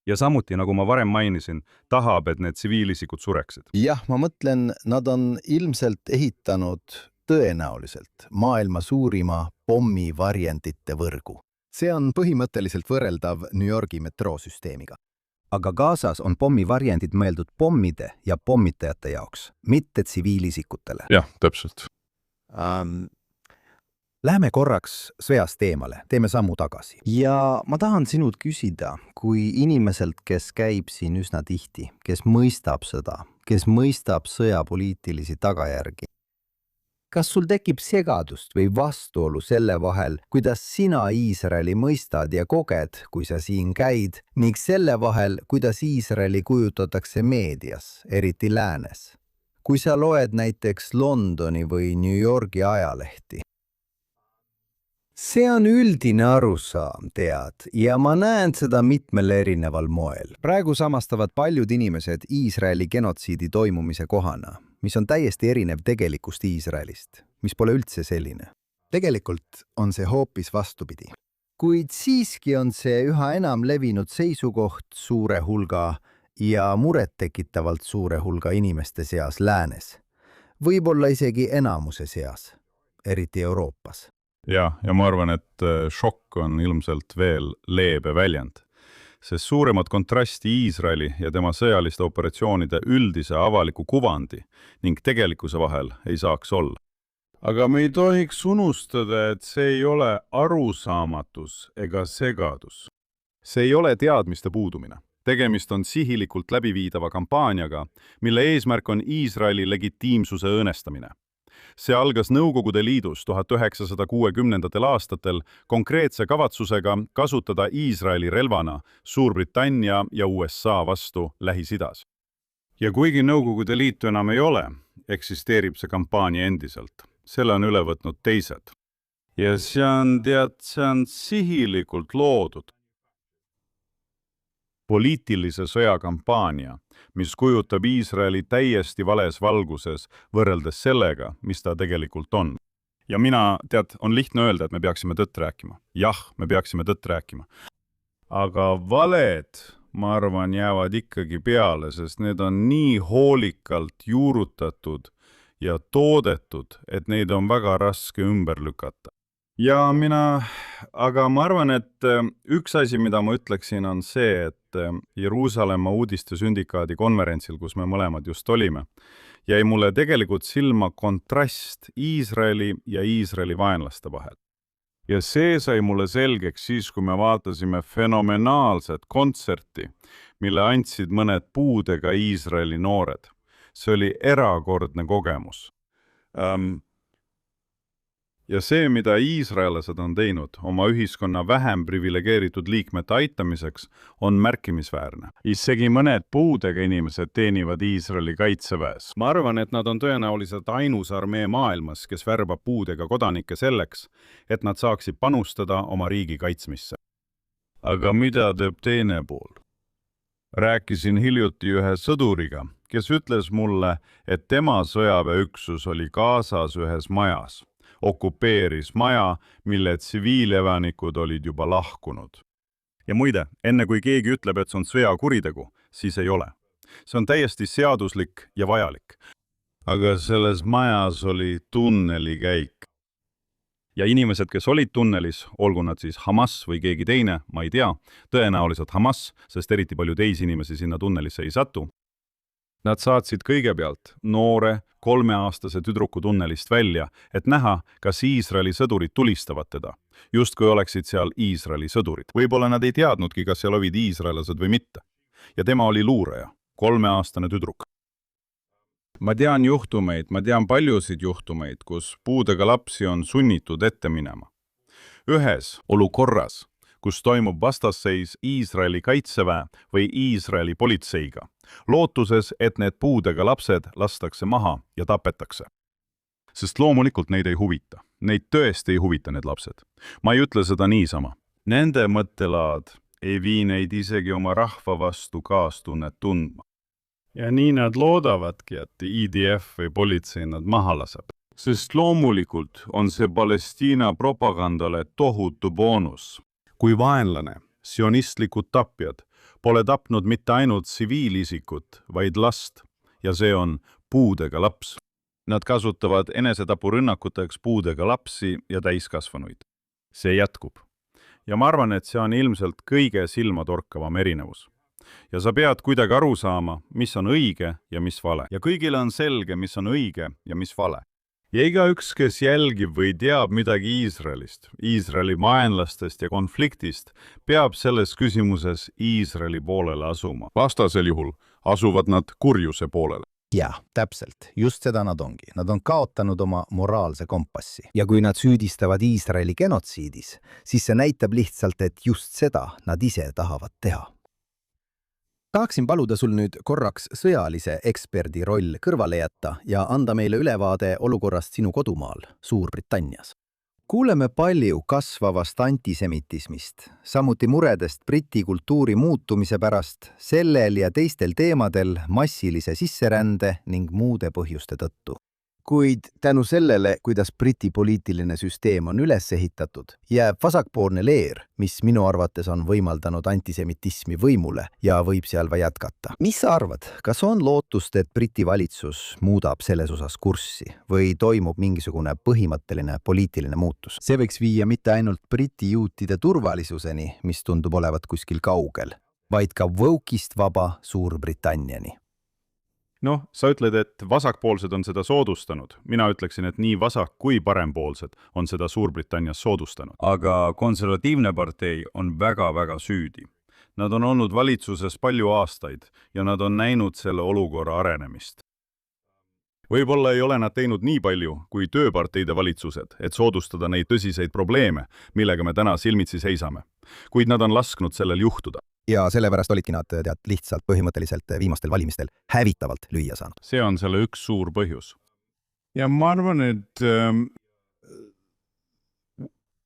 Ja samuti, nagu ma varem mainisin, tahab, et need tsiviilisikud sureksid. Jah, ma mõtlen, nad on ilmselt ehitanud tõenäoliselt maailma suurima pommivarjendite võrgu. See on põhimõtteliselt võrreldav New Yorgi metroosüsteemiga. Aga Gazas on pommivarjendid mõeldud pommide ja pommitajate jaoks, mitte tsiviilisikutele. Jah, täpselt. Lähme korraks sõjast eemale, teeme sammu tagasi. Ja ma tahan sinult küsida, kui inimeselt, kes käib siin üsna tihti, kes mõistab sõda, kes mõistab sõjapoliitilisi tagajärgi, kas sul tekib segadust või vastuolu selle vahel, kuidas sina Iisraeli mõistad ja koged, kui sa siin käid, ning selle vahel, kuidas Iisraeli kujutatakse meedias, eriti läänes? Kui sa loed näiteks Londoni või New Yorgi ajalehti. See on üldine arusaam, tead, ja ma näen seda mitmel erineval moel. Praegu samastavad paljud inimesed Iisraeli genotsiidi toimumise kohana, mis on täiesti erinev tegelikust Iisraelist, mis pole üldse selline. Tegelikult on see hoopis vastupidi. Kuid siiski on see üha enam levinud seisukoht suure hulga ja murettekitavalt suure hulga inimeste seas läänes. Võib-olla isegi enamuse seas, eriti Euroopas. ja ma arvan, et šokk on ilmselt veel leebe väljend, sest suuremat kontrasti Iisraeli ja tema sõjaliste operatsioonide üldise avaliku kuvandi ning tegelikkuse vahel ei saaks olla. Aga me ei tohiks unustada, et see ei ole arusaamatus ega segadus. See ei ole teadmiste puudumine. Tegemist on sihilikult läbiviidava kampaaniaga, mille eesmärk on Iisraeli legitiimsuse õõnestamine. See algas Nõukogude Liidus 1960. aastatel konkreetse kavatsusega kasutada Iisraeli relvana Suurbritannia ja USA vastu Lähis-Idas. Ja kuigi Nõukogude Liitu enam ei ole, eksisteerib see kampaania endiselt. Selle on üle võtnud teised. Ja see on sihilikult loodud. Poliitilise sõjakampaania, mis kujutab Iisraeli täiesti vales valguses võrreldes sellega, mis ta tegelikult on. Ja mina, on lihtne öelda, et me peaksime tõtt rääkima. Jah, me peaksime tõtt rääkima. Aga valed, ma arvan, jäävad ikkagi peale, sest need on nii hoolikalt juurutatud ja toodetud, et neid on väga raske ümber lükata. Aga ma arvan, et üks asi, mida ma ütleksin, on see, et Jeruusalemma uudiste sündikaadi konverentsil, kus me mõlemad just olime, jäi mulle tegelikult silma kontrast Iisraeli ja Iisraeli vaenlaste vahel. Ja see sai mulle selgeks siis, kui me vaatasime fenomenaalset kontserti, mille andsid mõned puudega Iisraeli noored. See oli erakordne kogemus. Ja see, mida iisraelased on teinud oma ühiskonna vähem privilegeeritud liikmete aitamiseks, on märkimisväärne. Isegi mõned puudega inimesed teenivad Iisraeli kaitseväes. Ma arvan, et nad on tõenäoliselt ainus armee maailmas, kes värbab puudega kodanikke selleks, et nad saaksid panustada oma riigi kaitsmisse. Aga mida teeb teine pool? Rääkisin hiljuti ühe sõduriga, kes ütles mulle, et tema sõjaväeüksus oli Gazas ühes majas. Okupeeris maja, mille tsiviilelanikud olid juba lahkunud. Ja muide, enne kui keegi ütleb, et see on sõjakuritegu, siis ei ole. See on täiesti seaduslik ja vajalik. Aga selles majas oli tunnelikäik. Ja inimesed, kes olid tunnelis, olgu nad siis Hamas või keegi teine, ma ei tea, tõenäoliselt Hamas, sest eriti palju teisi inimesi sinna tunnelisse ei satu. Nad saatsid kõigepealt noore 3-aastase tüdruku tunnelist välja, et näha, kas Iisraeli sõdurid tulistavad teda, justkui oleksid seal Iisraeli sõdurid. Võib-olla nad ei teadnudki, kas seal olid iisraelased või mitte. Ja tema oli luuraja, 3-aastane tüdruk. Ma tean paljusid juhtumeid, kus puudega lapsi on sunnitud ette minema. Ühes olukorras, kus toimub vastasseis Iisraeli kaitseväe või Iisraeli politseiga, lootuses, et need puudega lapsed lastakse maha ja tapetakse. Sest loomulikult neid ei huvita. Neid tõesti ei huvita need lapsed. Ma ei ütle seda niisama. Nende mõttelaad ei vii neid isegi oma rahva vastu kaastunnet tundma. Ja nii nad loodavadki, et IDF või politsei nad maha laseb. Sest loomulikult on see Palestiina propagandale tohutu boonus. Kui vaenlane, sionistlikud tapjad, pole tapnud mitte ainult tsiviilisikut, vaid last, ja see on puudega laps. Nad kasutavad enesetapurünnakuteks puudega lapsi ja täiskasvanuid. See jätkub. Ja ma arvan, et see on ilmselt kõige silmatorkavam erinevus. Ja sa pead kuidagi aru saama, mis on õige ja mis vale. Ja kõigile on selge, mis on õige ja mis vale. Ja igaüks, kes jälgib või teab midagi Iisraelist, Iisraeli vaenlastest ja konfliktist, peab selles küsimuses Iisraeli poolele asuma. Vastasel juhul asuvad nad kurjuse poolele. Jah, täpselt. Just seda nad ongi. Nad on kaotanud oma moraalse kompassi. Ja kui nad süüdistavad Iisraeli genotsiidis, siis see näitab lihtsalt, et just seda nad ise tahavad teha. Tahaksin paluda sul nüüd korraks sõjalise eksperdi roll kõrvale jätta ja anda meile ülevaade olukorrast sinu kodumaal, Suurbritannias. Kuuleme palju kasvavast antisemitismist, samuti muredest briti kultuuri muutumise pärast, sellel ja teistel teemadel massilise sisserände ning muude põhjuste tõttu. Kuid tänu sellele, kuidas Briti poliitiline süsteem on üles ehitatud, jääb vasakpoolne leer, mis minu arvates on võimaldanud antisemitismi võimule ja võib seal va jätkata. Mis sa arvad, kas on lootust, et Briti valitsus muudab selles osas kurssi või toimub mingisugune põhimõtteline poliitiline muutus? See võiks viia mitte ainult Briti juutide turvalisuseni, mis tundub olevat kuskil kaugel, vaid ka woke'ist vaba Suurbritanniani. Noh, sa ütled, et vasakpoolsed on seda soodustanud. Mina ütleksin, et nii vasak kui parempoolsed on seda Suurbritannias soodustanud. Aga konservatiivne partei on väga-väga süüdi. Nad on olnud valitsuses palju aastaid ja nad on näinud selle olukorra arenemist. Võib-olla ei ole nad teinud nii palju kui tööparteide valitsused, et soodustada neid tõsiseid probleeme, millega me täna silmitsi seisame. Kuid nad on lasknud sellel juhtuda. Ja sellepärast olidki nad lihtsalt põhimõtteliselt viimastel valimistel hävitavalt lüüa saanud. See on selle üks suur põhjus. Ja ma arvan, et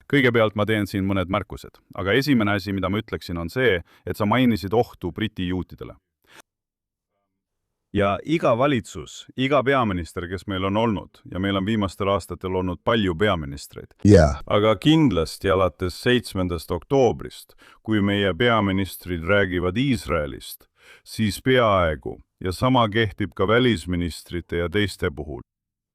Kõigepealt ma teen siin mõned märkused, aga esimene asi, mida ma ütleksin, on see, et sa mainisid ohtu Briti juutidele. Ja iga valitsus, iga peaminister, kes meil on olnud, ja meil on viimastel aastatel olnud palju peaministreid. Aga kindlasti alates 7. oktoobrist, kui meie peaministrid räägivad Iisraelist, siis peaaegu, ja sama kehtib ka välisministrite ja teiste puhul.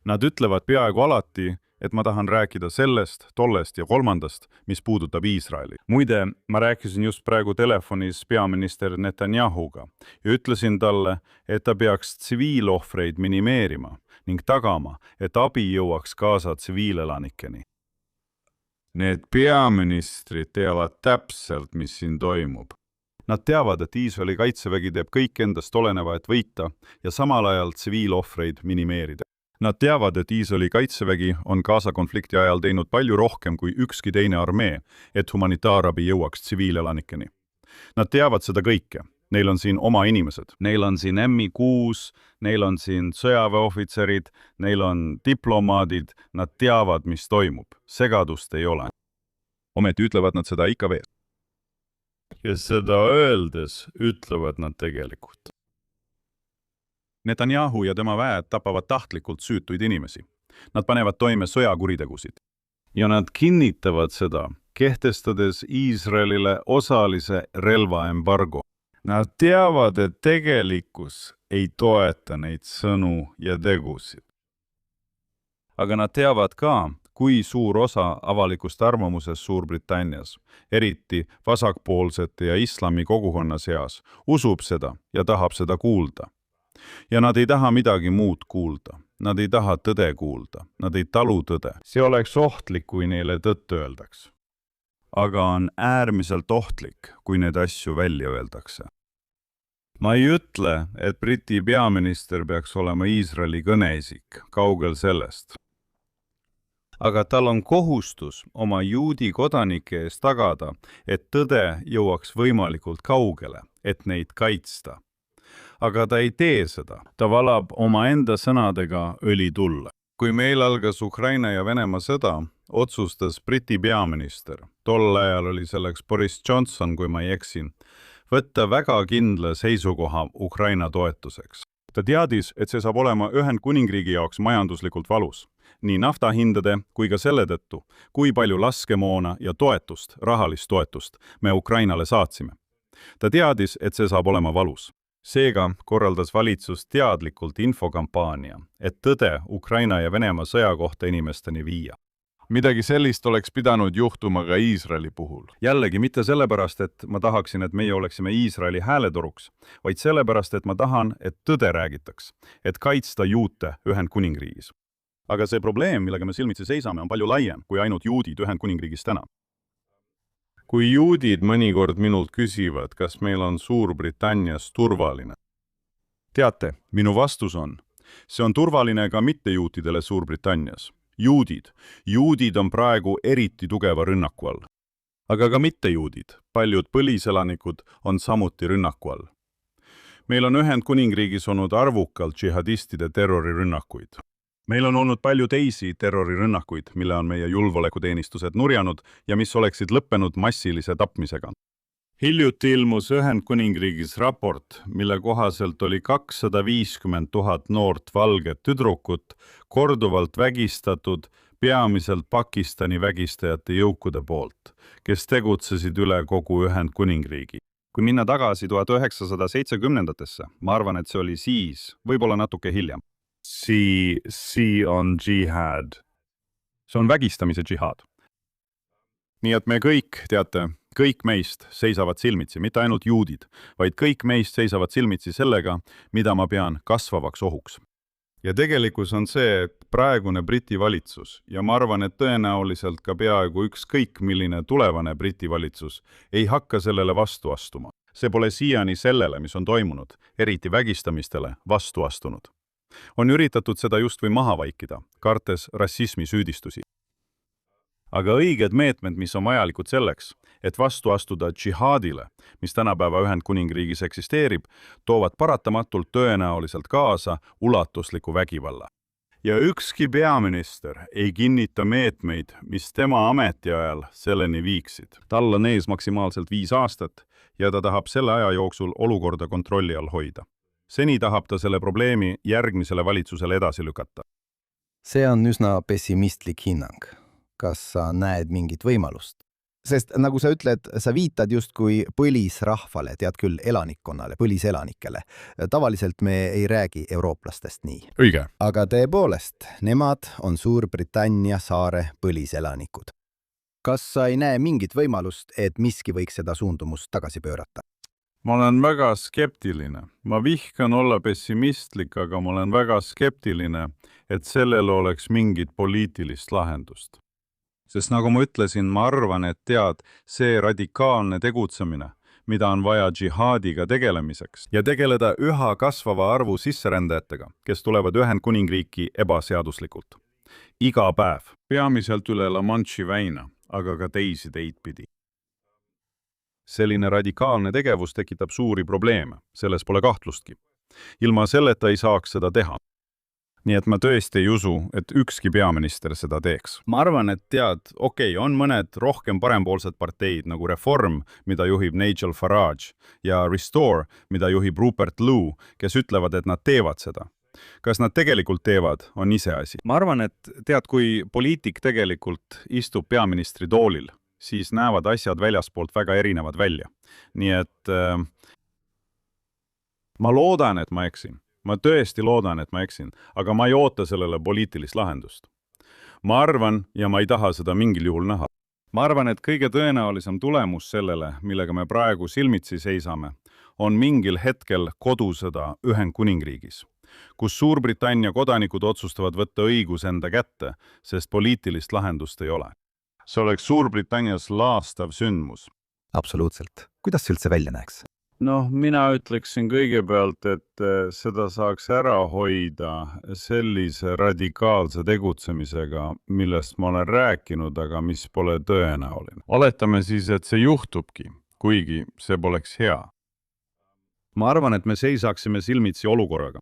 Nad ütlevad peaaegu alati, et ma tahan rääkida sellest, tollest ja kolmandast, mis puudutab Iisraeli. Muide, ma rääkisin just praegu telefonis peaminister Netanyahuga ja ütlesin talle, et ta peaks tsiviilohvreid minimeerima ning tagama, et abi jõuaks Gaza tsiviilelanikeni. Need peaministrid teavad täpselt, mis siin toimub. Nad teavad, et Iisraeli kaitsevägi teeb kõik endast oleneva, et võita ja samal ajal tsiviilohvreid minimeerida. Nad teavad, et Iisraeli kaitsevägi on Gaza konflikti ajal teinud palju rohkem kui ükski teine armee, et humanitaarabi jõuaks tsiviilelanikeni. Nad teavad seda kõike. Neil on siin oma inimesed. Neil on siin MI6, neil on siin sõjaväeohvitserid, neil on diplomaadid. Nad teavad, mis toimub. Segadust ei ole. Ometi ütlevad nad seda ikka veel. Ja seda öeldes ütlevad nad tegelikult. Netanyahu ja tema väed tapavad tahtlikult süütuid inimesi. Nad panevad toime sõjakuritegusid. Ja nad kinnitavad seda, kehtestades Iisraelile osalise relvaembargo. Nad teavad, et tegelikkus ei toeta neid sõnu ja tegusid. Aga nad teavad ka, kui suur osa avalikust arvamuses Suurbritannias, eriti vasakpoolsete ja islami kogukonna seas, usub seda ja tahab seda kuulda. Ja nad ei taha midagi muud kuulda. Nad ei taha tõde kuulda. Nad ei talu tõde. See oleks ohtlik, kui neile tõtt öeldaks. Aga on äärmiselt ohtlik, kui need asju välja öeldakse. Ma ei ütle, et Briti peaminister peaks olema Iisraeli kõneisik, kaugel sellest. Aga tal on kohustus oma juudi kodanike ees tagada, et tõde jõuaks võimalikult kaugele, et neid kaitsta. Aga ta ei tee seda. Ta valab oma enda sõnadega õli tulle. Kui meil algas Ukraina ja Venemaa sõda, otsustas Briti peaminister, tol ajal oli selleks Boris Johnson, kui ma ei eksin, võtta väga kindla seisukoha Ukraina toetuseks. Ta teadis, et see saab olema Ühendkuningriigi jaoks majanduslikult valus, nii naftahindade kui ka selle tõttu, kui palju laskemoona ja toetust, rahalist toetust me Ukrainale saatsime. Ta teadis, et see saab olema valus. Seega korraldas valitsus teadlikult infokampaania, et tõde Ukraina ja Venemaa sõja kohta inimesteni viia. Midagi sellist oleks pidanud juhtuma ka Iisraeli puhul. Jällegi mitte sellepärast, et ma tahaksin, et meie oleksime Iisraeli hääletoruks, vaid sellepärast, et ma tahan, et tõde räägitaks, et kaitsta juute Ühendkuningriigis. Aga see probleem, millega me silmitsi seisame, on palju laiem kui ainult juudid Ühendkuningriigis täna. Kui juudid mõnikord minult küsivad, kas meil on Suurbritannias turvaline? Teate, minu vastus on, see on turvaline ka mittejuutidele Suurbritannias. Juudid on praegu eriti tugeva rünnaku all. Aga ka mittejuudid, paljud põliselanikud on samuti rünnaku all. Meil on Ühendkuningriigis olnud arvukalt džihadistide terrorirünnakuid. Meil on olnud palju teisi terrorirünnakuid, mille on meie julgeolekuteenistused nurjanud ja mis oleksid lõppenud massilise tapmisega. hiljuti ilmus Ühendkuningriigis raport, mille kohaselt oli 250 000 noort valget tüdrukut korduvalt vägistatud peamiselt Pakistani vägistajate jõukude poolt, kes tegutsesid üle kogu Ühendkuningriigi. Kui minna tagasi 1970-ndatesse, ma arvan, et see oli siis, võib-olla natuke hiljem. See on džihad. See on vägistamise džihaad. Nii et me kõik, teate, kõik meist seisavad silmitsi, mitte ainult juudid, vaid kõik meist seisavad silmitsi sellega, mida ma pean kasvavaks ohuks. Ja tegelikkus on see, et praegune Briti valitsus, ja ma arvan, et tõenäoliselt ka peaaegu ükskõik milline tulevane Briti valitsus, ei hakka sellele vastu astuma. See pole siiani sellele, mis on toimunud, eriti vägistamistele vastu astunud. On üritatud seda justkui maha vaikida, kartes rassismi süüdistusi. Aga õiged meetmed, mis on vajalikud selleks, et vastu astuda džihaadile, mis tänapäeva Ühendkuningriigis eksisteerib, toovad paratamatult tõenäoliselt kaasa ulatusliku vägivalla. Ja ükski peaminister ei kinnita meetmeid, mis tema ametiajal selleni viiksid. Tal on ees maksimaalselt 5 aastat ja ta tahab selle aja jooksul olukorda kontrolli all hoida. Seni tahab ta selle probleemi järgmisele valitsusele edasi lükata. See on üsna pessimistlik hinnang. Kas sa näed mingit võimalust? Sest nagu sa ütled, sa viitad justkui põlisrahvale, tead küll elanikkonnale, põliselanikele. Tavaliselt me ei räägi eurooplastest nii. Õige. Aga tõepoolest, nemad on Suurbritannia saare põliselanikud. Kas sa ei näe mingit võimalust, et miski võiks seda suundumust tagasi pöörata? Ma olen väga skeptiline. Ma vihkan olla pessimistlik, aga ma olen väga skeptiline, et sellel oleks mingit poliitilist lahendust. Sest nagu ma ütlesin, ma arvan, et tead, see radikaalne tegutsemine, mida on vaja džihaadiga tegelemiseks ja tegeleda üha kasvava arvu sisserändajatega, kes tulevad Ühendkuningriiki ebaseaduslikult. Iga päev, peamiselt üle La Manche'i väina, aga ka teisi teid pidi. Selline radikaalne tegevus tekitab suuri probleeme, selles pole kahtlustki. Ilma selleta ei saaks seda teha. Nii et ma tõesti ei usu, et ükski peaminister seda teeks. Ma arvan, et tead, on mõned rohkem parempoolsed parteid nagu Reform, mida juhib Nigel Farage, ja Restore, mida juhib Rupert Lew, kes ütlevad, et nad teevad seda. Kas nad tegelikult teevad, on iseasi. Ma arvan, et tead, kui poliitik tegelikult istub peaministri toolil, siis näevad asjad väljaspoolt väga erinevad välja. Nii et ma loodan, et ma eksin. Ma tõesti loodan, et ma eksin, aga ma ei oota sellele poliitilist lahendust. Ma arvan, ja ma ei taha seda mingil juhul näha. Ma arvan, et kõige tõenäolisem tulemus sellele, millega me praegu silmitsi seisame, on mingil hetkel kodusõda Ühendkuningriigis, kus Suurbritannia kodanikud otsustavad võtta õigus enda kätte, sest poliitilist lahendust ei ole. See oleks Suurbritannias laastav sündmus. Absoluutselt. Kuidas see üldse välja näeks? Mina ütleksin kõigepealt, et seda saaks ära hoida sellise radikaalse tegutsemisega, millest ma olen rääkinud, aga mis pole tõenäoline. Oletame siis, et see juhtubki, kuigi see poleks hea. Ma arvan, et me seisaksime silmitsi olukorraga,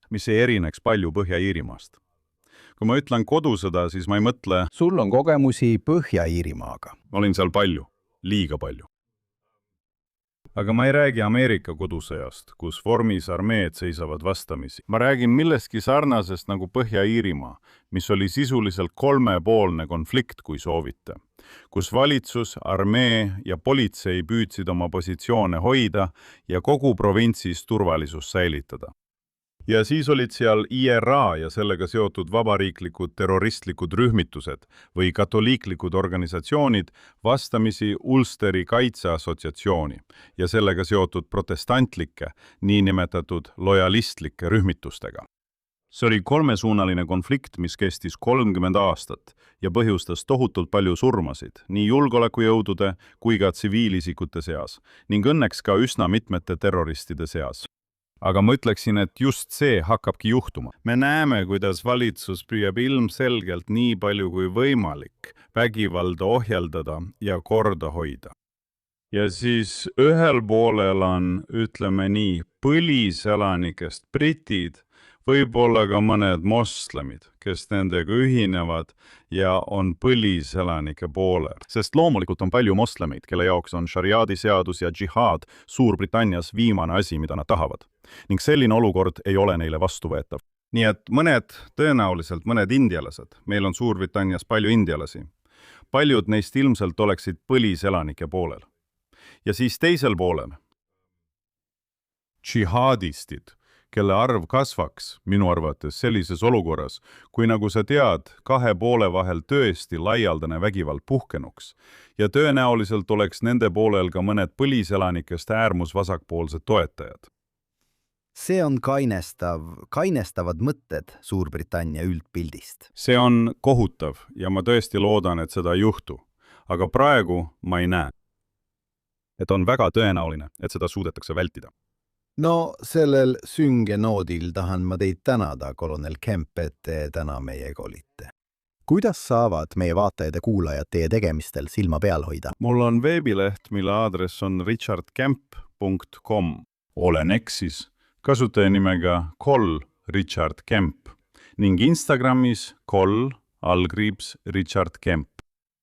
mis ei erineks palju Põhja-Iirimaast. Kui ma ütlen kodusõda, siis ma ei mõtle... Sul on kogemusi Põhja-Iirimaaga. Olin seal palju, liiga palju. Aga ma ei räägi Ameerika kodusõjast, kus vormis armeed seisavad vastamisi. Ma räägin millestki sarnasest nagu Põhja-Iirimaa, mis oli sisuliselt 3-poolne konflikt, kui soovite, kus valitsus, armee ja politsei püüdsid oma positsioone hoida ja kogu provintsis turvalisus säilitada. Ja siis olid seal IRA ja sellega seotud vabariiklikud terroristlikud rühmitused või katoliiklikud organisatsioonid vastamisi Ulsteri kaitseassotsiatsiooni ja sellega seotud protestantlike, niinimetatud lojalistlike rühmitustega. See oli 3-suunaline konflikt, mis kestis 30 aastat ja põhjustas tohutult palju surmasid nii julgeolekujõudude kui ka tsiviilisikute seas ning õnneks ka üsna mitmete terroristide seas. Aga ma ütleksin, et just see hakkabki juhtuma. Me näeme, kuidas valitsus püüab ilmselgelt nii palju kui võimalik vägivalda ohjeldada ja korda hoida. Ja siis ühel poolel on, ütleme nii, põliselanikest britid võib-olla ka mõned moslemid, kes nendega ühinevad ja on põliselanike poolel. Sest loomulikult on palju moslemeid, kelle jaoks on šariaadi seadus ja džihaad Suurbritannias viimane asi, mida nad tahavad. Ning selline olukord ei ole neile vastuvõetav. Nii et tõenäoliselt mõned indialased, meil on Suurbritannias palju indialasi, paljud neist ilmselt oleksid põliselanike poolel. Ja siis teisel poolel džihaadistid, kelle arv kasvaks minu arvates sellises olukorras, kui nagu sa tead, 2 poole vahel tõesti laialdane vägivald puhkenuks ja tõenäoliselt oleks nende poolel ka mõned põliselanikest äärmusvasakpoolsed toetajad. See on kainestavad mõtted Suurbritannia üldpildist. See on kohutav ja ma tõesti loodan, et seda ei juhtu, aga praegu ma ei näe. Et on väga tõenäoline, et seda suudetakse vältida. No sellel sünge noodil tahan ma teid tänada, kolonel Kemp, et te täna meiega olite. Kuidas saavad meie vaatajad ja kuulajad teie tegemistel silma peal hoida? Mul on veebileht, mille aadress on richardkemp.com. Olen Xis kasutajanimega @richardkemp ning Instagramis @richardkemp.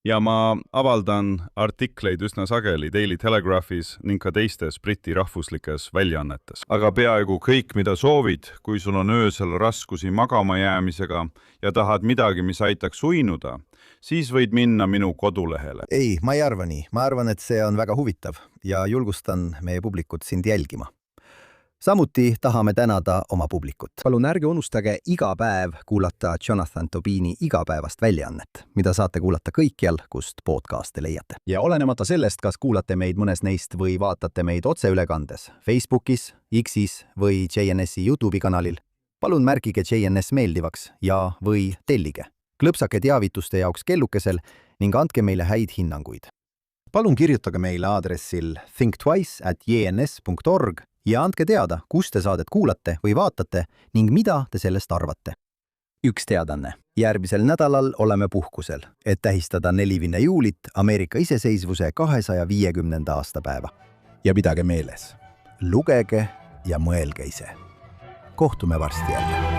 Ja ma avaldan artikleid üsna sageli Daily Telegraphis ning ka teistes Briti rahvuslikes väljaannetes. Aga peaaegu kõik, mida soovid, kui sul on öösel raskusi magama jäämisega ja tahad midagi, mis aitaks uinuda, siis võid minna minu kodulehele. Ei, ma ei arva nii. Ma arvan, et see on väga huvitav ja julgustan meie publikut sind jälgima. Samuti tahame tänada oma publikut. Palun ärge unustage iga päev kuulata Jonathan Tobini igapäevast väljaannet, mida saate kuulata kõikjal, kust podcaste leiate. Ja olenemata sellest, kas kuulate meid mõnes neist või vaatate meid otseülekandes Facebookis, Xis või JNS-i YouTube'i kanalil, palun märkige JNS meeldivaks ja või tellige. Klõpsake teavituste jaoks kellukesel ning andke meile häid hinnanguid. Palun kirjutage meile aadressil thinktwice@jns.org ja andke teada, kus te saadet kuulate või vaatate ning mida te sellest arvate. Üks teadanne. Järgmisel nädalal oleme puhkusel, et tähistada 4. juulit Ameerika iseseisvuse 250. aastapäeva. Ja pidage meeles, lugege ja mõelge ise. Kohtume varsti jälle.